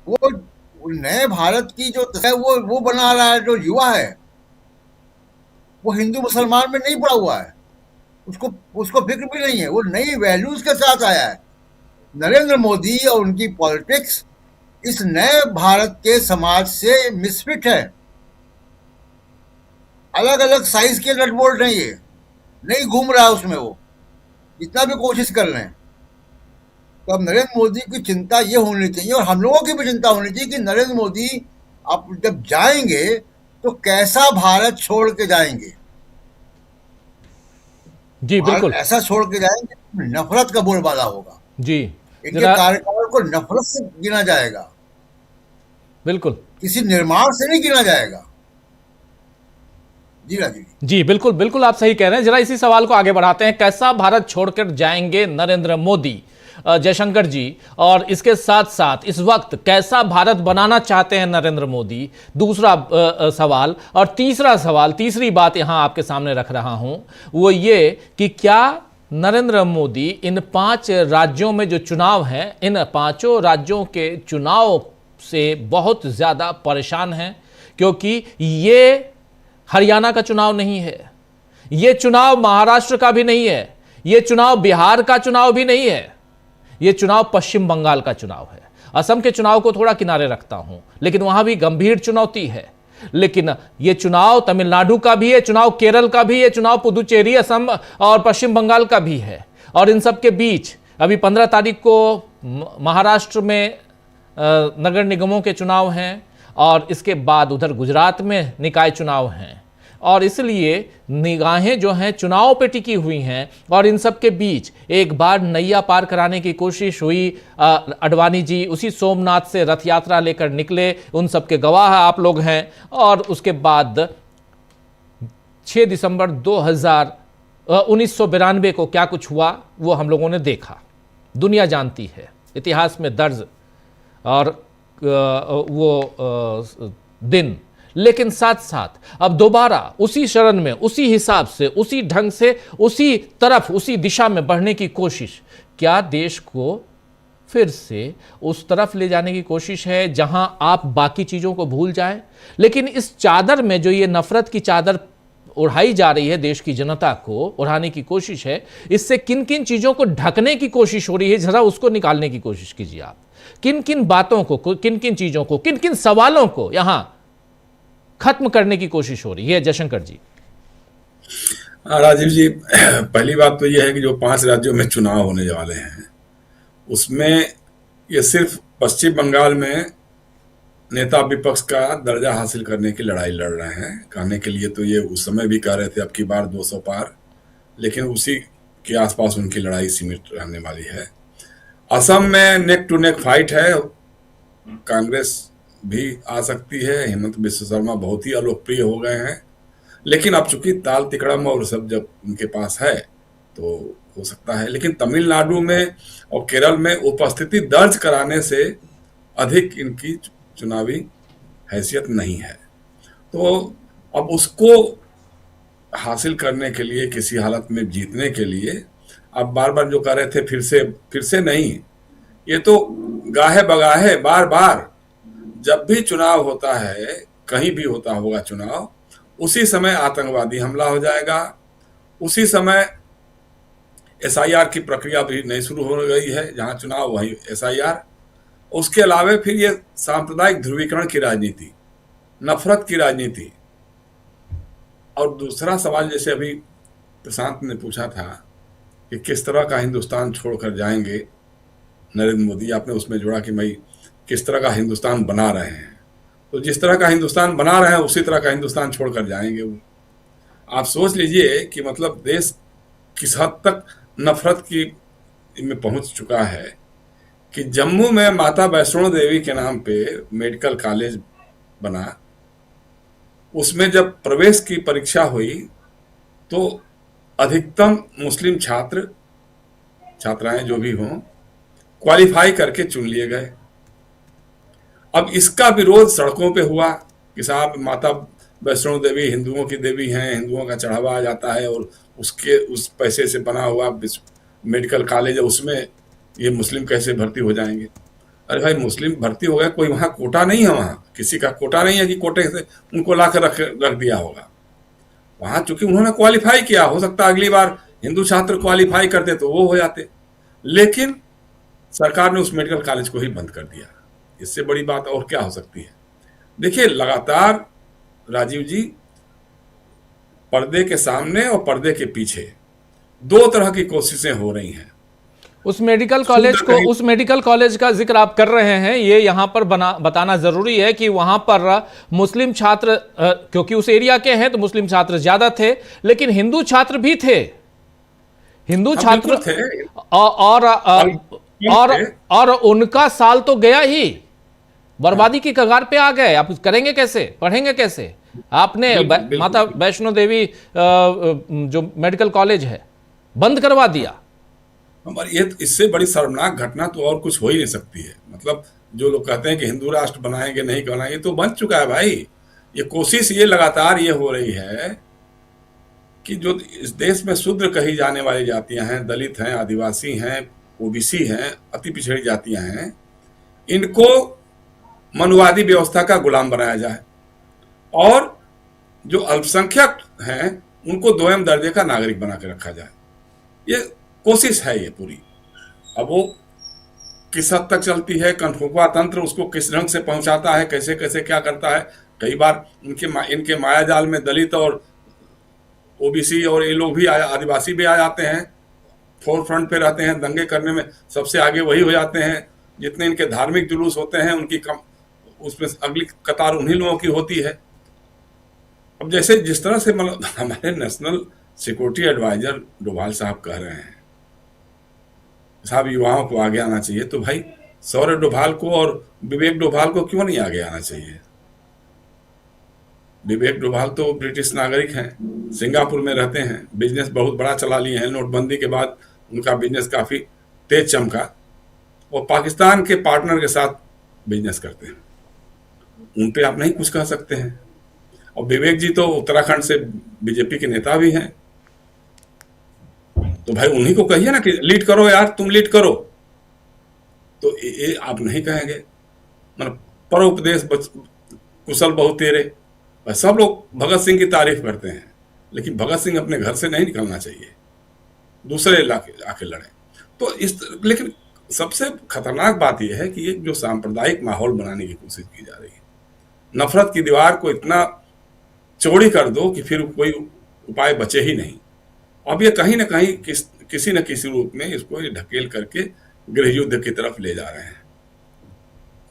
Speaker 5: वो नए भारत की जो है वो बना रहा है। जो युवा है वो हिंदू मुसलमान में नहीं पड़ा हुआ है, उसको फिक्र भी नहीं है। वो नई वैल्यूज के साथ आया है। नरेंद्र मोदी और उनकी पॉलिटिक्स इस नए भारत के समाज से मिसफिट है। अलग अलग साइज के नट बोल्ट हैं, ये नहीं घूम रहा है उसमें, वो जितना भी कोशिश कर रहे हैं। तो अब नरेंद्र मोदी की चिंता ये होनी चाहिए, और हम लोगों की भी चिंता होनी चाहिए कि नरेंद्र मोदी आप जब जाएंगे तो कैसा भारत छोड़ के जाएंगे।
Speaker 1: जी बिल्कुल,
Speaker 5: ऐसा छोड़ के जाएंगे नफरत का बोलबाला होगा
Speaker 1: जी।
Speaker 5: इनके कार्यकाल को नफरत से गिना जाएगा,
Speaker 1: बिल्कुल,
Speaker 5: किसी निर्माण से नहीं गिना जाएगा। जी राजीव
Speaker 1: जी बिल्कुल बिल्कुल, आप सही कह रहे हैं। जरा इसी सवाल को आगे बढ़ाते हैं। कैसा भारत छोड़कर जाएंगे नरेंद्र मोदी, जयशंकर जी, और इसके साथ साथ इस वक्त कैसा भारत बनाना चाहते हैं नरेंद्र मोदी, दूसरा सवाल। और तीसरा सवाल, तीसरी बात यहां आपके सामने रख रहा हूं, वो ये कि क्या नरेंद्र मोदी इन 5 राज्यों में जो चुनाव हैं, इन 5 राज्यों के चुनाव से बहुत ज़्यादा परेशान हैं, क्योंकि ये हरियाणा का चुनाव नहीं है, ये चुनाव महाराष्ट्र का भी नहीं है, ये चुनाव बिहार का चुनाव भी नहीं है, ये चुनाव पश्चिम बंगाल का चुनाव है। असम के चुनाव को थोड़ा किनारे रखता हूं, लेकिन वहां भी गंभीर चुनौती है। लेकिन ये चुनाव तमिलनाडु का भी है, चुनाव केरल का भी है, चुनाव पुदुचेरी, असम और पश्चिम बंगाल का भी है। और इन सब के बीच अभी 15 तारीख को महाराष्ट्र में नगर निगमों के चुनाव हैं, और इसके बाद उधर गुजरात में निकाय चुनाव हैं। और इसलिए निगाहें जो हैं चुनाव पे टिकी हुई हैं। और इन सब के बीच एक बार नैया पार कराने की कोशिश हुई। अडवाणी जी उसी सोमनाथ से रथ यात्रा लेकर निकले, उन सब के गवाह आप लोग हैं। और उसके बाद 6 दिसंबर 1992 को क्या कुछ हुआ वो हम लोगों ने देखा, दुनिया जानती है, इतिहास में दर्ज और वो दिन। लेकिन साथ साथ अब दोबारा उसी शरण में, उसी हिसाब से, उसी ढंग से, उसी तरफ, उसी दिशा में बढ़ने की कोशिश, क्या देश को फिर से उस तरफ ले जाने की कोशिश है जहां आप बाकी चीजों को भूल जाएं? लेकिन इस चादर में जो ये नफरत की चादर उड़ाई जा रही है, देश की जनता को उड़ाने की कोशिश है, इससे किन किन चीजों को ढकने की कोशिश हो रही है, जरा उसको निकालने की कोशिश कीजिए आप। किन किन बातों को, किन किन चीजों को, किन किन सवालों को यहां खत्म करने की कोशिश हो रही है, जयशंकर जी?
Speaker 6: राजीव जी, पहली बात तो यह है कि जो 5 राज्यों में चुनाव होने वाले हैं उसमें ये सिर्फ पश्चिम बंगाल में नेता विपक्ष का दर्जा हासिल करने की लड़ाई लड़ रहे हैं। कहने के लिए तो ये उस समय भी कह रहे थे अब की बार 200 पार, लेकिन उसी के आसपास उनकी लड़ाई सीमित रहने वाली है। असम में नेक टू नेक फाइट है, कांग्रेस भी आ सकती है, हेमंत बिश्व शर्मा बहुत ही अलोकप्रिय हो गए हैं, लेकिन अब चूंकि ताल तिकड़म और सब जब उनके पास है तो हो सकता है। लेकिन तमिलनाडु में और केरल में उपस्थिति दर्ज कराने से अधिक इनकी चुनावी हैसियत नहीं है। तो अब उसको हासिल करने के लिए, किसी हालत में जीतने के लिए, अब बार बार जो कह रहे थे फिर से नहीं, ये तो गाहे बगाहे बार बार जब भी चुनाव होता है कहीं भी होता होगा चुनाव, उसी समय आतंकवादी हमला हो जाएगा, उसी समय एसआईआर की प्रक्रिया भी नहीं शुरू हो गई है, जहां चुनाव वहीं एसआईआर। उसके अलावा फिर ये सांप्रदायिक ध्रुवीकरण की राजनीति, नफरत की राजनीति। और दूसरा सवाल जैसे अभी प्रशांत ने पूछा था कि किस तरह का हिंदुस्तान छोड़कर जाएंगे नरेंद्र मोदी, आपने उसमें जोड़ा कि भाई किस तरह का हिंदुस्तान बना रहे हैं। तो जिस तरह का हिंदुस्तान बना रहे हैं उसी तरह का हिंदुस्तान छोड़कर जाएंगे वो। आप सोच लीजिए कि मतलब देश किस हद तक नफरत की में पहुंच चुका है कि जम्मू में माता वैष्णो देवी के नाम पे मेडिकल कॉलेज बना, उसमें जब प्रवेश की परीक्षा हुई तो अधिकतम मुस्लिम छात्र छात्राएं जो भी हों क्वालिफाई करके चुन लिए गए। अब इसका विरोध सड़कों पे हुआ कि साहब माता वैष्णो देवी हिंदुओं की देवी हैं, हिंदुओं का चढ़ावा आ जाता है और उसके उस पैसे से बना हुआ मेडिकल कॉलेज है, उसमें ये मुस्लिम कैसे भर्ती हो जाएंगे। अरे भाई मुस्लिम भर्ती हो गया, कोई वहाँ कोटा नहीं है, वहाँ किसी का कोटा नहीं है कि कोटे से उनको लाकर रख दिया होगा। वहाँ चूंकि उन्होंने क्वालिफाई किया, हो सकता है अगली बार हिंदू छात्र क्वालिफाई करते तो वो हो जाते, लेकिन सरकार ने उस मेडिकल कॉलेज को ही बंद कर दिया। इससे बड़ी बात और क्या हो सकती है। देखिए लगातार राजीव जी पर्दे के सामने और पर्दे के पीछे दो तरह की कोशिशें हो रही हैं।
Speaker 1: उस मेडिकल कॉलेज का जिक्र आप कर रहे हैं, ये यहाँ पर बताना जरूरी है कि वहां पर मुस्लिम छात्र क्योंकि उस एरिया के हैं तो मुस्लिम छात्र ज्यादा थे, लेकिन हिंदू छात्र भी थे, हिंदू छात्र थे। और उनका साल तो गया ही, बर्बादी की कगार पे आ गए। आप करेंगे कैसे, पढ़ेंगे कैसे? आपने माता वैष्णो देवी जो मेडिकल कॉलेज है बंद करवा दिया।
Speaker 6: हमारी ये इससे बड़ी शर्मनाक घटना तो और कुछ हो ही नहीं सकती है। मतलब जो लोग कहते हैं कि हिंदू राष्ट्र बनाएंगे नहीं बनाएंगे, तो बन चुका है भाई। ये कोशिश ये लगातार ये हो रही है कि जो इस देश में शूद्र कही जाने वाली जातियां हैं, दलित हैं, आदिवासी हैं, ओबीसी हैं, अति पिछड़ी जातियां हैं, इनको मनुवादी व्यवस्था का गुलाम बनाया जाए और जो अल्पसंख्यक हैं उनको दोयम दर्जे का नागरिक बना के रखा जाए। ये कोशिश है ये पूरी। अब वो किस हद तक चलती है, कनफुआ तंत्र उसको किस ढंग से पहुंचाता है, कैसे कैसे क्या करता है। कई बार इनके मायाजाल में दलित और ओबीसी और ये लोग भी आदिवासी भी आ जाते हैं, फोर फ्रंट पे रहते हैं, दंगे करने में सबसे आगे वही हो जाते हैं। जितने इनके धार्मिक जुलूस होते हैं उनकी उसमें अगली कतार उन्हीं लोगों की होती है। अब जैसे जिस तरह से मतलब हमारे नेशनल सिक्योरिटी एडवाइजर डोभाल साहब कह रहे हैं साहब युवाओं को आगे आना चाहिए, तो भाई सौरभ डोभाल को और विवेक डोभाल को क्यों नहीं आगे आना चाहिए? विवेक डोभाल तो ब्रिटिश नागरिक हैं, सिंगापुर में रहते हैं, बिजनेस बहुत बड़ा चला लिए हैं। नोटबंदी के बाद उनका बिजनेस काफी तेज चमका और पाकिस्तान के पार्टनर के साथ बिजनेस करते हैं। उन पे आप नहीं कुछ कह सकते हैं। और विवेक जी तो उत्तराखंड से बीजेपी के नेता भी हैं, तो भाई उन्हीं को कहिए ना कि लीड करो यार, तुम लीड करो। तो ये आप नहीं कहेंगे। मतलब परोपदेश कुशल बहु तेरे, सब लोग भगत सिंह की तारीफ करते हैं, लेकिन भगत सिंह अपने घर से नहीं निकलना चाहिए, दूसरे इलाके आके लड़े। तो लेकिन सबसे खतरनाक बात यह है कि ये जो सांप्रदायिक माहौल बनाने की कोशिश की जा रही है, नफरत की दीवार को इतना चौड़ी कर दो कि फिर कोई उपाय बचे ही नहीं। अब ये कहीं ना कहीं किसी न किसी रूप में इसको ढकेल करके गृह युद्ध की तरफ ले जा रहे हैं।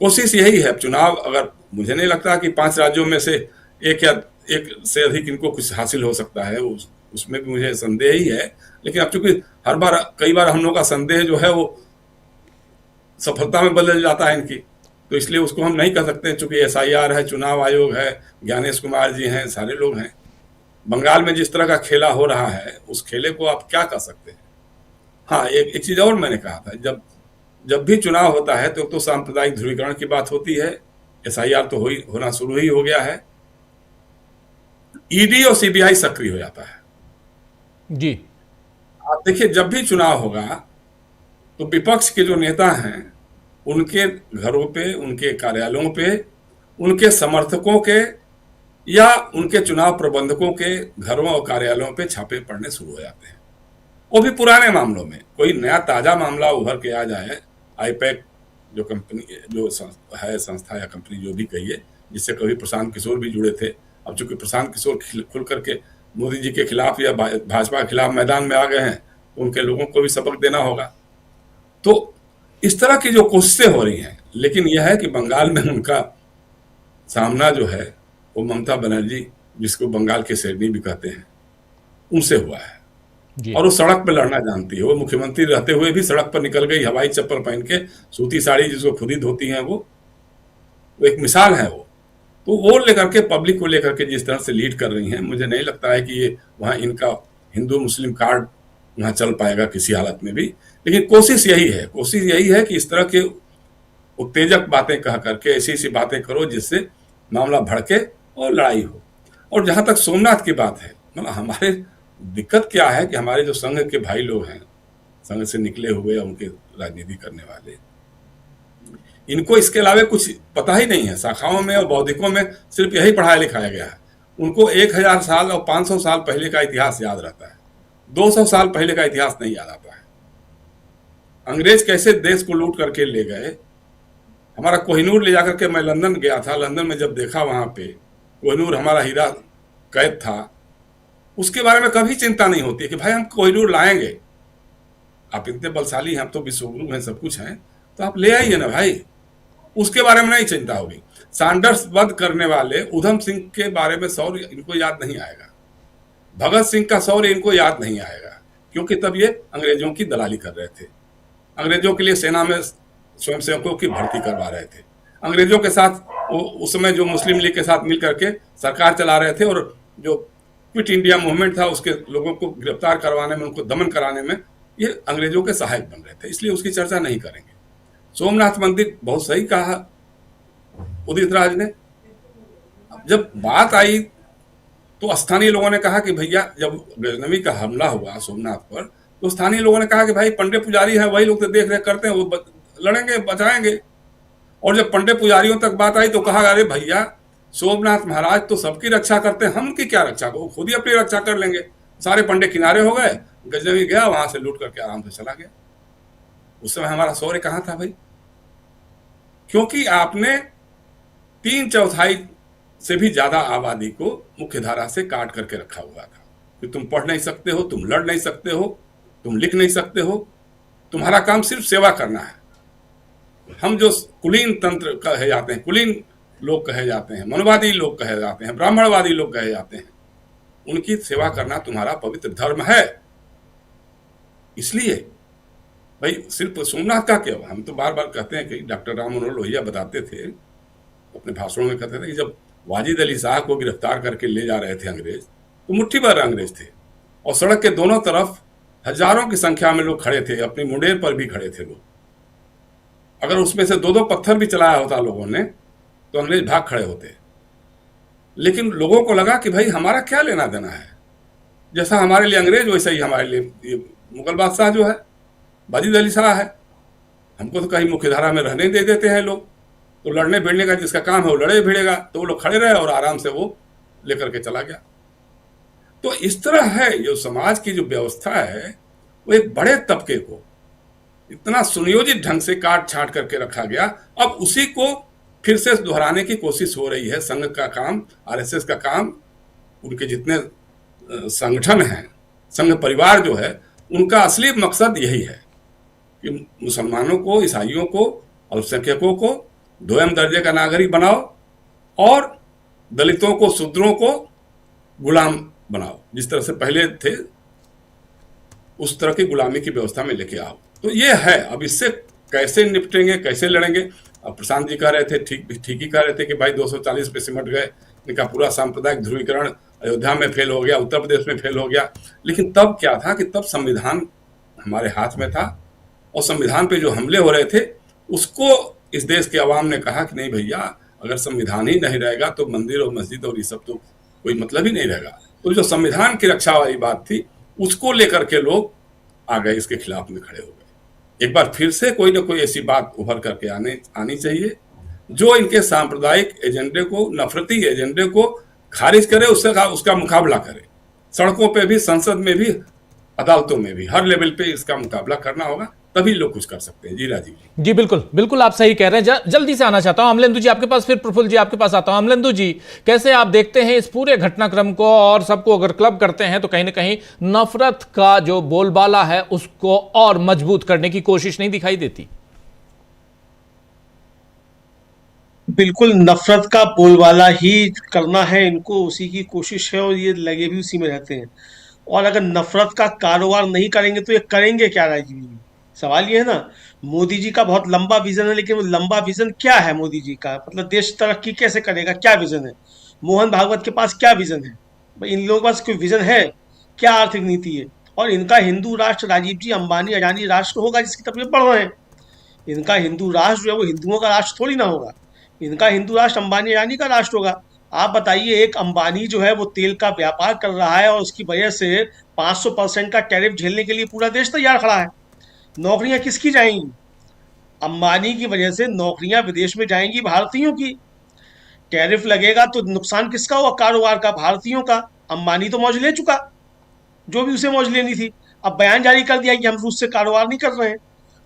Speaker 6: कोशिश यही है। चुनाव अगर मुझे नहीं लगता कि 5 राज्यों में से एक या एक से अधिक इनको कुछ हासिल हो सकता है, उसमें भी मुझे संदेह ही है। लेकिन अब चूंकि कई बार हम लोग का संदेह जो है वो सफलता में बदल जाता है इनकी, तो इसलिए उसको हम नहीं कर सकते। चूंकि एसआईआर है, चुनाव आयोग है, ज्ञानेश कुमार जी हैं, सारे लोग हैं। बंगाल में जिस तरह का खेला हो रहा है उस खेले को आप क्या कर सकते हैं। हाँ, एक चीज और मैंने कहा था, जब भी चुनाव होता है तो सांप्रदायिक ध्रुवीकरण की बात होती है। एसआईआर तो होना शुरू ही हो गया है। ईडी और सीबीआई सक्रिय हो जाता है
Speaker 1: जी।
Speaker 6: आप देखिए जब भी चुनाव होगा तो विपक्ष के जो नेता हैं उनके घरों पे, उनके कार्यालयों पे, उनके समर्थकों के या उनके चुनाव प्रबंधकों के घरों और कार्यालयों पे छापे पड़ने शुरू हो जाते हैं। वो भी पुराने मामलों में, कोई नया ताजा मामला उभर के आ जाए, आईपैक जो कंपनी जो है, संस्था या कंपनी जो भी कहिए, जिससे कभी प्रशांत किशोर भी जुड़े थे, अब चूंकि प्रशांत किशोर खुल करके मोदी जी के खिलाफ या भाजपा के खिलाफ मैदान में आ गए हैं, तो उनके लोगों को भी सबक देना होगा। तो इस तरह की जो कोशिशें हो रही हैं, लेकिन यह है कि बंगाल में उनका सामना जो है वो ममता बनर्जी, जिसको बंगाल के शेरनी भी कहते हैं, उनसे हुआ है। और वो सड़क पर लड़ना जानती है। वो मुख्यमंत्री रहते हुए भी सड़क पर निकल गई, हवाई चप्पल पहन के, सूती साड़ी जिसको खुद ही धोती हैं, वो एक मिसाल है। तो वो लेकर के, पब्लिक को लेकर के जिस तरह से लीड कर रही हैं, मुझे नहीं लगता है कि ये वहाँ इनका हिंदू मुस्लिम कार्ड वहाँ चल पाएगा किसी हालत में भी। लेकिन कोशिश यही है कि इस तरह के उत्तेजक बातें कह करके ऐसी ऐसी बातें करो जिससे मामला भड़के और लड़ाई हो। और जहां तक सोमनाथ की बात है, मतलब हमारे दिक्कत क्या है कि हमारे जो संघ के भाई लोग हैं, संघ से निकले हुए उनके राजनीति करने वाले, इनको इसके अलावा कुछ पता ही नहीं है। शाखाओं में और बौद्धिकों में सिर्फ यही पढ़ाया लिखाया गया है। उनको 1000 साल और 500 साल पहले का इतिहास याद रहता है, 200 साल पहले का इतिहास नहीं याद आता है। अंग्रेज कैसे देश को लूट करके ले गए, हमारा कोहिनूर ले जाकर के, मैं लंदन गया था, लंदन में जब देखा वहां पे कोहिनूर हमारा हीरा कैद था, उसके बारे में कभी चिंता नहीं होती है कि भाई हम कोहिनूर लाएंगे, आप इतने बलशाली हैं, हम तो विश्वगुरु हैं, सब कुछ हैं, तो आप ले आइए ना भाई, उसके बारे में नहीं चिंता होगी। सैंडर्स वध करने वाले उधम सिंह के बारे में शौर्य इनको याद नहीं आएगा, भगत सिंह का शौर्य इनको याद नहीं आएगा, क्योंकि तब ये अंग्रेजों की दलाली कर रहे थे, अंग्रेजों के लिए सेना में स्वयंसेवकों की भर्ती करवा रहे थे, अंग्रेजों के साथ उस समय जो मुस्लिम लीग के साथ मिल करके सरकार चला रहे थे, और जो क्विट इंडिया मूवमेंट था उसके लोगों को गिरफ्तार करवाने में, उनको दमन कराने में ये अंग्रेजों के सहायक बन रहे थे, इसलिए उसकी चर्चा नहीं करेंगे। सोमनाथ मंदिर, बहुत सही कहा उदित राज ने। जब बात आई तो स्थानीय लोगों ने कहा कि भैया, जब गजनवी का हमला हुआ सोमनाथ पर, तो स्थानीय लोगों ने कहा कि भाई पंडे पुजारी हैं, वही लोग तो देख रेख करते हैं, वो लड़ेंगे बचाएंगे। और जब पंडे पुजारियों तक बात आई तो कहा, अरे भैया सोमनाथ महाराज तो सबकी रक्षा करते हैं, हम उनकी क्या रक्षा करो, खुद ही अपनी रक्षा कर लेंगे। सारे पंडे किनारे हो गए, गजनवी गया वहां से लूट करके आराम से चला गया। उस समय हमारा शौर्य कहाँ था भाई? क्योंकि आपने 3/4 से भी ज्यादा आबादी को मुख्य धारा से काट करके रखा हुआ था कि तुम पढ़ नहीं सकते हो, तुम लड़ नहीं सकते हो, तुम लिख नहीं सकते हो, तुम्हारा काम सिर्फ सेवा करना है। हम जो कुलीन तंत्र कहे जाते हैं, कुलीन लोग कहे जाते हैं, मनवादी लोग कहे जाते हैं, ब्राह्मणवादी लोग कहे जाते हैं, उनकी सेवा करना तुम्हारा पवित्र धर्म है। इसलिए भाई सिर्फ सोमनाथ का क्या, हम तो बार बार कहते हैं कि डॉक्टर राम मनोहर लोहिया बताते थे अपने भाषणों में, कहते थे कि जब वाजिद अली शाह को गिरफ्तार करके ले जा रहे थे अंग्रेज, तो मुट्ठी भर अंग्रेज थे और सड़क के दोनों तरफ हजारों की संख्या में लोग खड़े थे, अपनी मुंडेर पर भी खड़े थे लोग। अगर उसमें से 2-2 पत्थर भी चलाया होता लोगों ने तो अंग्रेज भाग खड़े होते। लेकिन लोगों को लगा कि भाई हमारा क्या लेना देना है, जैसा हमारे लिए अंग्रेज वैसा ही हमारे लिए ये मुगल बादशाह जो है वाजिद अली शाह है। हमको तो कहीं मुख्यधारा में रहने दे देते हैं लोग, तो लड़ने भिड़ने का जिसका काम है वो लड़े भिड़ेगा, तो वो लोग खड़े रहे और आराम से वो लेकर के चला गया। तो इस तरह है जो समाज की जो व्यवस्था है, वो एक बड़े तबके को इतना सुनियोजित ढंग से काट छाट करके रखा गया। अब उसी को फिर से दोहराने की कोशिश हो रही है। संघ का काम, आरएसएस का काम, उनके जितने संगठन हैं, संघ परिवार जो है, उनका असली मकसद यही है कि मुसलमानों को, ईसाइयों को, अल्पसंख्यकों को दोयम दर्जे का नागरिक बनाओ और दलितों को, शूद्रों को गुलाम बनाओ। जिस तरह से पहले थे उस तरह की गुलामी की व्यवस्था में लेके आओ। तो ये है। अब इससे कैसे निपटेंगे, कैसे लड़ेंगे? अब प्रशांत जी कह रहे थे, ठीक ही कह रहे थे कि भाई 240 पे सिमट गए, इनका पूरा सांप्रदायिक ध्रुवीकरण अयोध्या में फेल हो गया, उत्तर प्रदेश में फेल हो गया। लेकिन तब क्या था कि तब संविधान हमारे हाथ में था और संविधान पे जो हमले हो रहे थे उसको इस देश के अवाम ने कहा कि नहीं भैया, अगर संविधान ही नहीं रहेगा तो मंदिर और मस्जिद और ये सब तो कोई मतलब ही नहीं रहेगा। तो जो संविधान की रक्षा वाली बात थी उसको लेकर के लोग आ गए, इसके खिलाफ में खड़े हो गए। एक बार फिर से कोई ना कोई ऐसी बात उभर करके आनी चाहिए जो इनके सांप्रदायिक एजेंडे को, नफरती एजेंडे को खारिज करे, उसका मुकाबला करे। सड़कों पे भी, संसद में भी, अदालतों में भी, हर लेवल पे इसका मुकाबला करना होगा, तभी लोग कुछ कर सकते हैं। जी राजीव जी।
Speaker 1: जी बिल्कुल बिल्कुल, आप सही कह रहे हैं। जल्दी से आना चाहता हूं अमलेंदु जी आपके पास, फिर प्रफुल्ल जी आपके पास आता हूं। अमलेंदु जी, कैसे आप देखते हैं इस पूरे घटनाक्रम को, और सबको अगर क्लब करते हैं तो कहीं ना कहीं नफरत का जो बोलबाला है उसको और मजबूत करने की कोशिश नहीं दिखाई देती?
Speaker 7: बिल्कुल, नफरत का बोलबाला ही करना है इनको, उसी की कोशिश है और ये लगे भी उसी में रहते हैं। और अगर नफरत का कारोबार नहीं करेंगे तो ये करेंगे क्या राजीव जी? सवाल ये है ना। मोदी जी का बहुत लंबा विजन है, लेकिन वो लंबा विजन क्या है मोदी जी का? मतलब देश तरक्की कैसे करेगा, क्या विजन है? मोहन भागवत के पास क्या विजन है? भाई इन लोगों के पास कोई विजन है? क्या आर्थिक नीति है? और इनका हिंदू राष्ट्र राजीव जी अंबानी अडानी राष्ट्र होगा जिसकी तरफ ये बढ़ रहे हैं। इनका हिंदू राष्ट्र जो है वो हिंदुओं का राष्ट्र थोड़ी ना होगा। इनका हिंदू राष्ट्र अंबानी अडानी का राष्ट्र होगा। आप बताइए, एक अंबानी जो है वो तेल का व्यापार कर रहा है और उसकी वजह से 500% का टैरिफ झेलने के लिए पूरा देश तैयार खड़ा है। नौकरियां किसकी जाएंगी? अंबानी की वजह से नौकरियां विदेश में जाएंगी भारतीयों की। टैरिफ लगेगा तो नुकसान किसका हुआ? कारोबार का, भारतीयों का। अंबानी तो मौज ले चुका, जो भी उसे मौज लेनी थी। अब बयान जारी कर दिया कि हम रूस से कारोबार नहीं कर रहे हैं।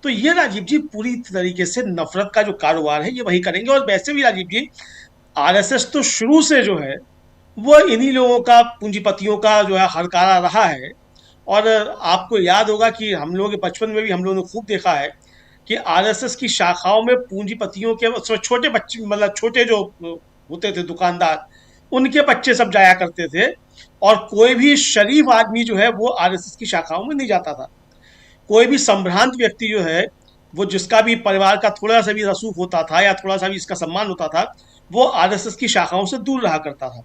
Speaker 7: तो ये राजीव जी पूरी तरीके से नफरत का जो कारोबार है ये वही करेंगे। और वैसे भी राजीव जी, आरएसएस तो शुरू से जो है वो इन्हीं लोगों का, पूंजीपतियों का जो है हरकारा रहा है। और आपको याद होगा कि हम लोग बचपन में भी हम लोगों ने खूब देखा है कि आरएसएस की शाखाओं में पूंजीपतियों के छोटे बच्चे, मतलब छोटे जो होते थे दुकानदार, उनके बच्चे सब जाया करते थे। और कोई भी शरीफ आदमी जो है वो आरएसएस की शाखाओं में नहीं जाता था। कोई भी संभ्रांत व्यक्ति जो है वो, जिसका भी परिवार का थोड़ा सा भी रसूख होता था या थोड़ा सा भी इसका सम्मान होता था, वो आरएसएस की शाखाओं से दूर रहा करता था।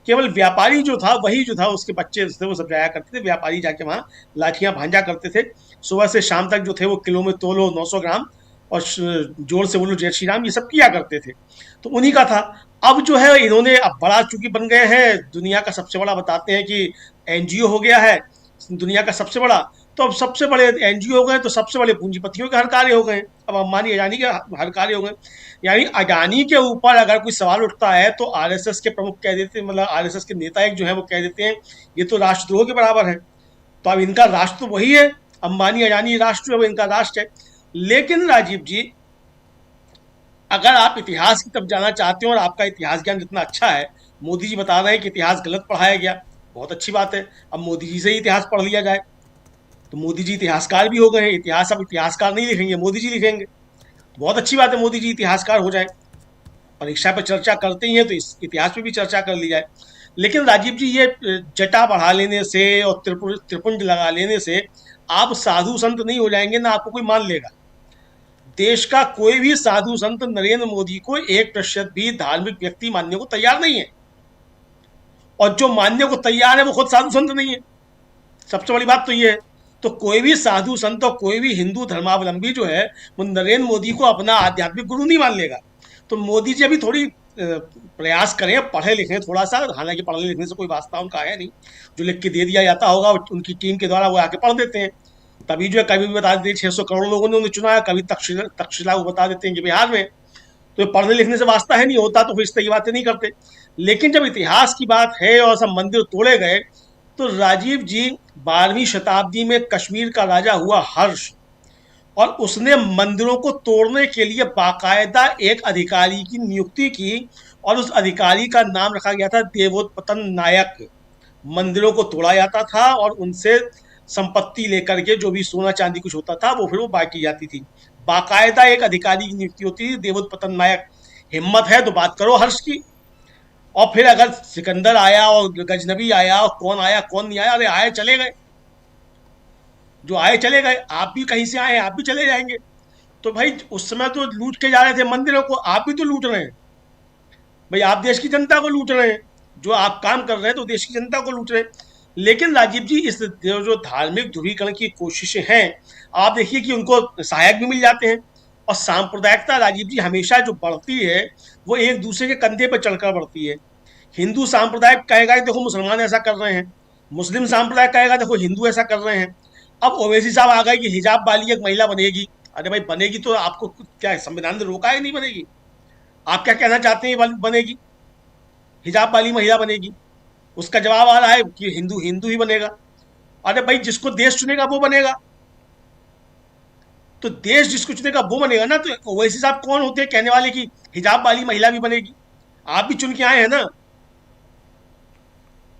Speaker 7: केवल व्यापारी जो था वही जो था, उसके बच्चे थे वो सब जाया करते थे। व्यापारी जाके वहाँ लाठियां भांजा करते थे। सुबह से शाम तक जो थे वो किलो में तोलो 900 ग्राम और जोर से बोलो जय श्री राम, ये सब किया करते थे। तो उन्हीं का था। अब जो है इन्होंने, अब बड़ा चूंकि बन गए हैं, दुनिया का सबसे बड़ा, बताते हैं कि एनजीओ हो गया है दुनिया का सबसे बड़ा। तो अब सबसे बड़े एनजीओ हो गए तो सबसे बड़े पूंजीपतियों के हरकारे हो गए। अब अंबानी अडानी के हरकारे हो गए। यानी अडानी के ऊपर अगर कोई सवाल उठता है तो आरएसएस के प्रमुख कह देते हैं, मतलब आरएसएस के नेता एक जो है वो कह देते हैं ये तो राष्ट्रद्रोह के बराबर है। तो अब इनका राष्ट्र तो वही है, अंबानी अडानी राष्ट्र है वो इनका राष्ट्र है। लेकिन राजीव जी, अगर आप इतिहास की तरफ जाना चाहते हो और आपका इतिहास ज्ञान जितना अच्छा है, मोदी जी बता रहे हैं कि इतिहास गलत पढ़ाया गया, बहुत अच्छी बात है। अब मोदी जी से ही इतिहास पढ़ लिया जाए, तो मोदी जी इतिहासकार भी हो गए हैं। इतिहास अब इतिहासकार नहीं लिखेंगे, मोदी जी लिखेंगे। बहुत अच्छी बात है, मोदी जी इतिहासकार हो जाए। परीक्षा पर चर्चा करते ही हैं तो इस इतिहास पे भी चर्चा कर ली जाए। लेकिन राजीव जी, ये जटा बढ़ा लेने से और त्रिपुंड लगा लेने से आप साधु संत नहीं हो जाएंगे, ना आपको कोई मान लेगा। देश का कोई भी साधु संत नरेंद्र मोदी को 1% भी धार्मिक व्यक्ति मानने को तैयार नहीं है। और जो मानने को तैयार है वो खुद साधु संत नहीं है। सबसे बड़ी बात तो ये है। तो कोई भी साधु संत और कोई भी हिंदू धर्मावलंबी जो है वो नरेंद्र मोदी को अपना आध्यात्मिक गुरु नहीं मान लेगा। तो मोदी जी अभी थोड़ी प्रयास करें, पढ़े लिखें थोड़ा सा। हालांकि पढ़ने लिखने से कोई वास्ता उनका है नहीं, जो लिख के दे दिया जाता होगा उनकी टीम के द्वारा वो आके पढ़ देते हैं। तभी जो है कभी भी बता देते हैं 600 करोड़ लोगों ने उन्हें चुना है, कभी तक्षशिला वो बता देते हैं कि बिहार में। तो पढ़ने लिखने से वास्ता है नहीं, होता तो फिर इस तरह की बातें नहीं करते। लेकिन जब इतिहास की बात है और सब मंदिर तोड़े गए, तो राजीव जी 12वीं शताब्दी में कश्मीर का राजा हुआ हर्ष, और उसने मंदिरों को तोड़ने के लिए बाकायदा एक अधिकारी की नियुक्ति की, और उस अधिकारी का नाम रखा गया था देवोत्पतन नायक। मंदिरों को तोड़ा जाता था और उनसे संपत्ति लेकर के जो भी सोना चांदी कुछ होता था वो फिर वो बांटी जाती थी। बाकायदा एक अधिकारी की नियुक्ति होती थी, देवोत्पतन नायक। हिम्मत है तो बात करो हर्ष की। और फिर अगर सिकंदर आया और गजनबी आया और कौन आया कौन नहीं आया, अरे आए चले गए, जो आए चले गए। आप भी कहीं से आए, आप भी चले जाएंगे। तो भाई उस समय तो लूट के जा रहे थे मंदिरों को, आप भी तो लूट रहे हैं भाई। आप देश की जनता को लूट रहे हैं, जो आप काम कर रहे हैं तो देश की जनता को लूट रहे हैं। लेकिन राजीव जी, इस जो धार्मिक ध्रुवीकरण की कोशिशें हैं, आप देखिए कि उनको सहायक भी मिल जाते हैं। और सांप्रदायिकता राजीव जी हमेशा जो बढ़ती है वो एक दूसरे के कंधे पर चढ़कर बढ़ती है। हिंदू सांप्रदायिक कहेगा कि देखो मुसलमान ऐसा कर रहे हैं, मुस्लिम सांप्रदायिक कहेगा देखो हिंदू ऐसा कर रहे हैं। अब ओवैसी साहब आ गए कि हिजाब वाली एक महिला बनेगी। अरे भाई बनेगी तो आपको क्या संविधान ने रोका है? नहीं बनेगी। आप क्या कहना चाहते हैं बनेगी? हिजाब वाली महिला बनेगी। उसका जवाब आ रहा है कि हिंदू हिंदू ही बनेगा। अरे भाई, जिसको देश चुनेगा वो बनेगा। तो देश जिसको चुनेगा वो बनेगा ना। तो ओवैसी साहब कौन होते हैं कहने वाले कि हिजाब वाली महिला भी बनेगी? आप भी चुन के आए हैं ना,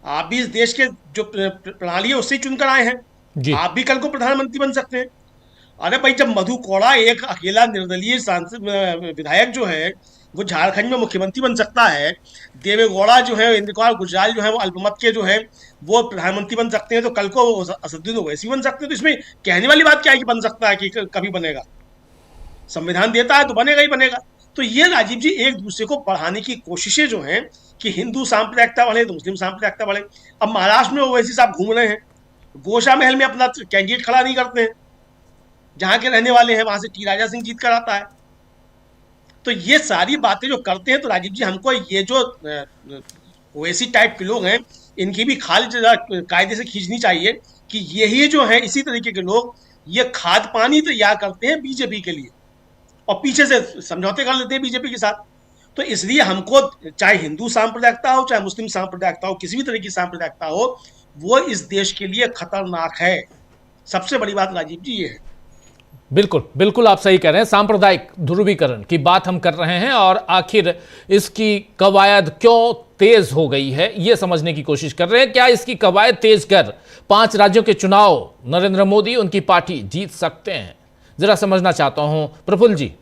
Speaker 7: आप भी इस देश के जो प्रणाली है उससे ही चुनकर आए हैं।
Speaker 1: जी।
Speaker 7: आप भी कल को प्रधानमंत्री बन सकते हैं। अरे भाई, जब मधु कोड़ा एक अकेला निर्दलीय सांसद विधायक जो है वो झारखंड में मुख्यमंत्री बन सकता है, देवेगौड़ा जो है, इंद्र कुमार गुजराल जो है वो अल्पमत के जो है वो प्रधानमंत्री बन सकते हैं, तो कल को असदुद्दीन ओवैसी बन सकते हैं। तो इसमें कहने वाली बात क्या है कि बन सकता है कि कभी बनेगा? संविधान देता है तो बनेगा ही बनेगा। तो ये राजीव जी एक दूसरे को बढ़ाने की कोशिशें जो हैं कि हिंदू सांप्रदायिकता बढ़े तो मुस्लिम सांप्रदायिकता बढ़े। अब महाराष्ट्र में ओवैसी साहब घूम रहे हैं, गोशा महल में अपना कैंडिडेट खड़ा नहीं करते हैं, जहां के रहने वाले हैं वहां से टी राजा सिंह जीत कर आता है। तो ये सारी बातें जो करते हैं, तो राजीव जी हमको ये जो ओवैसी टाइप के लोग हैं इनकी भी खाल कायदे से खींचनी चाहिए कि यही जो है इसी तरीके के लोग ये खाद पानी तैयार करते हैं बीजेपी के लिए और पीछे से समझौते कर लेते हैं बीजेपी के साथ। तो इसलिए हमको चाहे हिंदू सांप्रदायिकता हो चाहे मुस्लिम सांप्रदायिकता हो, किसी भी तरह की सांप्रदायिकता हो, वो इस देश के लिए खतरनाक है। सबसे बड़ी बात राजीव जी ये है।
Speaker 1: बिल्कुल बिल्कुल आप सही कह रहे हैं। सांप्रदायिक ध्रुवीकरण की बात हम कर रहे हैं और आखिर इसकी कवायद क्यों तेज हो गई है यह समझने की कोशिश कर रहे हैं। क्या इसकी कवायद तेज कर 5 राज्यों के चुनाव नरेंद्र मोदी उनकी पार्टी जीत सकते हैं? जरा समझना चाहता हूं प्रफुल्ल जी।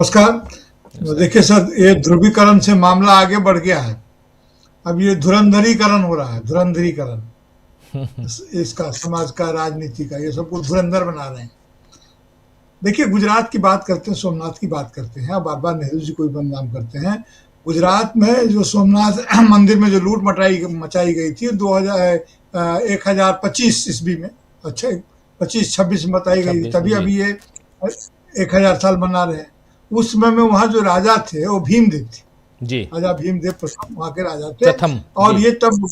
Speaker 8: नमस्कार। देखिए सर, ये ध्रुवीकरण से मामला आगे बढ़ गया है। अब ये धुरंधरीकरण हो रहा है, धुरंधरीकरण इसका, समाज का, राजनीति का, ये सबको धुरंधर बना रहे हैं। देखिए, गुजरात की बात करते हैं, सोमनाथ की बात करते हैं, बार बार नेहरू जी को भी बदनाम करते हैं। गुजरात में जो सोमनाथ मंदिर में जो लूट मचाई गई थी 1025 ईस्वी में, अच्छा 25-26 में बताई गई, तभी अभी ये 1000 साल मना रहे हैं। उस समय में वहाँ जो राजा थे वो भीमदेव थे जी, राजा भीमदेव प्रथम वहाँ के राजा थे। और ये तब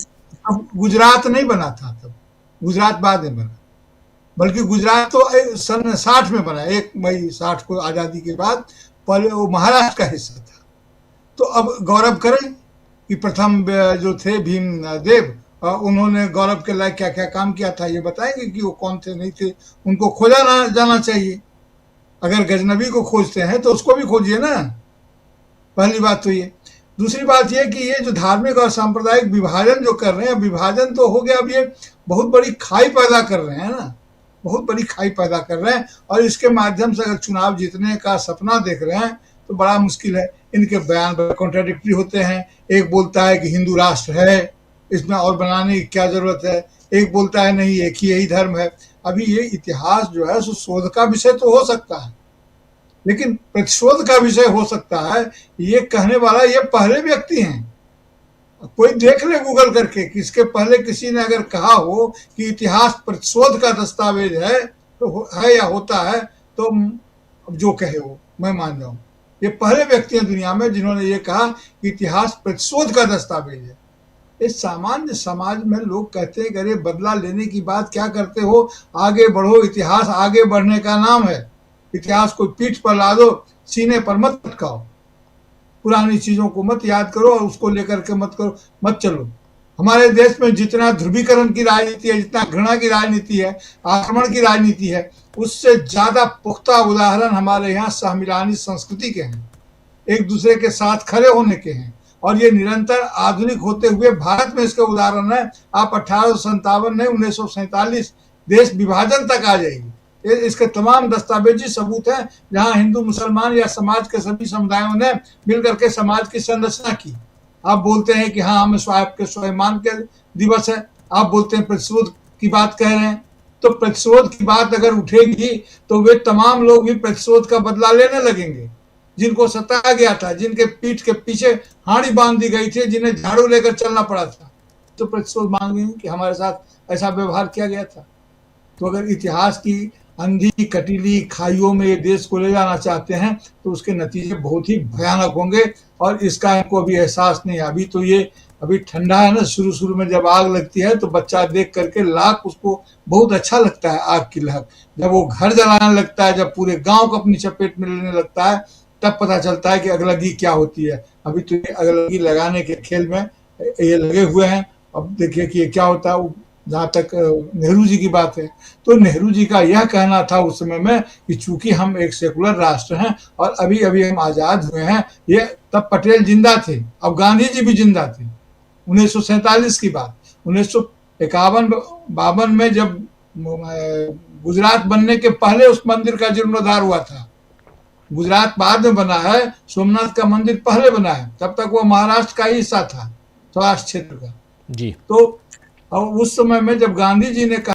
Speaker 8: गुजरात नहीं बना था, तब गुजरात बाद में बना, बल्कि गुजरात तो सन 60 में बना, 1 मई 60 को आज़ादी के बाद। पहले वो महाराष्ट्र का हिस्सा था। तो अब गौरव करें कि प्रथम जो थे भीमदेव, उन्होंने गौरव के लायक क्या क्या काम किया था, ये बताएंगे कि वो कौन थे नहीं थे। उनको खोजा जाना चाहिए। अगर गजनबी को खोजते हैं तो उसको भी खोजिए ना, पहली बात तो ये। दूसरी बात ये कि ये जो धार्मिक और सांप्रदायिक विभाजन जो कर रहे हैं, विभाजन तो हो गया, अब ये बहुत बड़ी खाई पैदा कर रहे हैं ना, बहुत बड़ी खाई पैदा कर रहे हैं। और इसके माध्यम से अगर चुनाव जीतने का सपना देख रहे हैं तो बड़ा मुश्किल है। इनके बयान कॉन्ट्राडिक्टरी होते हैं। एक बोलता है कि हिंदू राष्ट्र है, इसमें और बनाने की क्या जरूरत है। एक बोलता है नहीं, एक ही यही धर्म है। अभी ये इतिहास जो है शोध का विषय तो हो सकता है, लेकिन प्रतिशोध का विषय हो सकता है। ये कहने वाला ये पहले व्यक्ति हैं। कोई देख ले गूगल करके कि इसके पहले किसी ने अगर कहा हो कि इतिहास प्रतिशोध का दस्तावेज है तो है या होता है, तो जो कहे वो मैं मान जाऊं। ये पहले व्यक्ति हैं दुनिया में जिन्होंने ये कहा कि इतिहास प्रतिशोध का दस्तावेज है। इस सामान्य समाज में लोग कहते हैं कि अरे बदला लेने की बात क्या करते हो, आगे बढ़ो। इतिहास आगे बढ़ने का नाम है। इतिहास को पीठ पर ला दो, सीने पर मत लटकाओ। पुरानी चीजों को मत याद करो और उसको लेकर के मत चलो। हमारे देश में जितना ध्रुवीकरण की राजनीति है, जितना घृणा की राजनीति है, आक्रमण की राजनीति है, उससे ज्यादा पुख्ता उदाहरण हमारे यहाँ सहमिलानी संस्कृति के हैं, एक दूसरे के साथ खड़े होने के हैं। और ये निरंतर आधुनिक होते हुए भारत में इसके उदाहरण है। आप 1857 नहीं, 1947 देश विभाजन तक आ जाएगी। इसके तमाम दस्तावेजी सबूत हैं, जहां हिंदू मुसलमान या समाज के सभी समुदायों ने मिलकर के समाज की संरचना की। आप बोलते हैं कि हाँ, हम स्वाभिमान के दिवस है, आप बोलते हैं प्रतिशोध की बात कह रहे हैं। तो प्रतिशोध की बात अगर उठेगी तो वे तमाम लोग भी प्रतिशोध का बदला लेने लगेंगे, जिनको सताया गया था, जिनके पीठ के पीछे हाड़ी बांध दी गई थी, जिन्हें झाड़ू लेकर चलना पड़ा था, तो प्रतिशोध मांगेंगे कि हमारे साथ ऐसा व्यवहार किया गया था। तो अगर इतिहास की अंधी कटीली खाइयों में ये देश को ले जाना चाहते हैं तो उसके नतीजे बहुत ही भयानक होंगे। और इसका इनको अभी एहसास नहीं है। अभी तो ये अभी ठंडा है ना, शुरू में जब आग लगती है तो बच्चा देख करके लाख उसको बहुत अच्छा लगता है, आग की लहर। जब वो घर जलाने लगता है, जब पूरे गांव को अपनी चपेट में लेने लगता है, तब पता चलता है कि अगलगी क्या होती है। अभी तो ये अगलगी लगाने के खेल में ये लगे हुए हैं। अब देखिए कि ये क्या होता है। जहाँ तक नेहरू जी की बात है, तो नेहरू जी का यह कहना था उस समय में कि चूंकि हम एक सेकुलर राष्ट्र हैं और अभी अभी हम आजाद हुए हैं, ये तब पटेल जिंदा थे, अब गांधी जी भी जिंदा थे। 1947 की बात, 1951-52 में जब गुजरात बनने के पहले उस मंदिर का जीर्णोद्धार हुआ था। गुजरात बाद में बना है, सोमनाथ का मंदिर पहले बना है, तब तक वो महाराष्ट्र का ही हिस्सा था, सौराष्ट्र क्षेत्र का।
Speaker 1: जी।
Speaker 8: तो उस समय में जब गांधी जी ने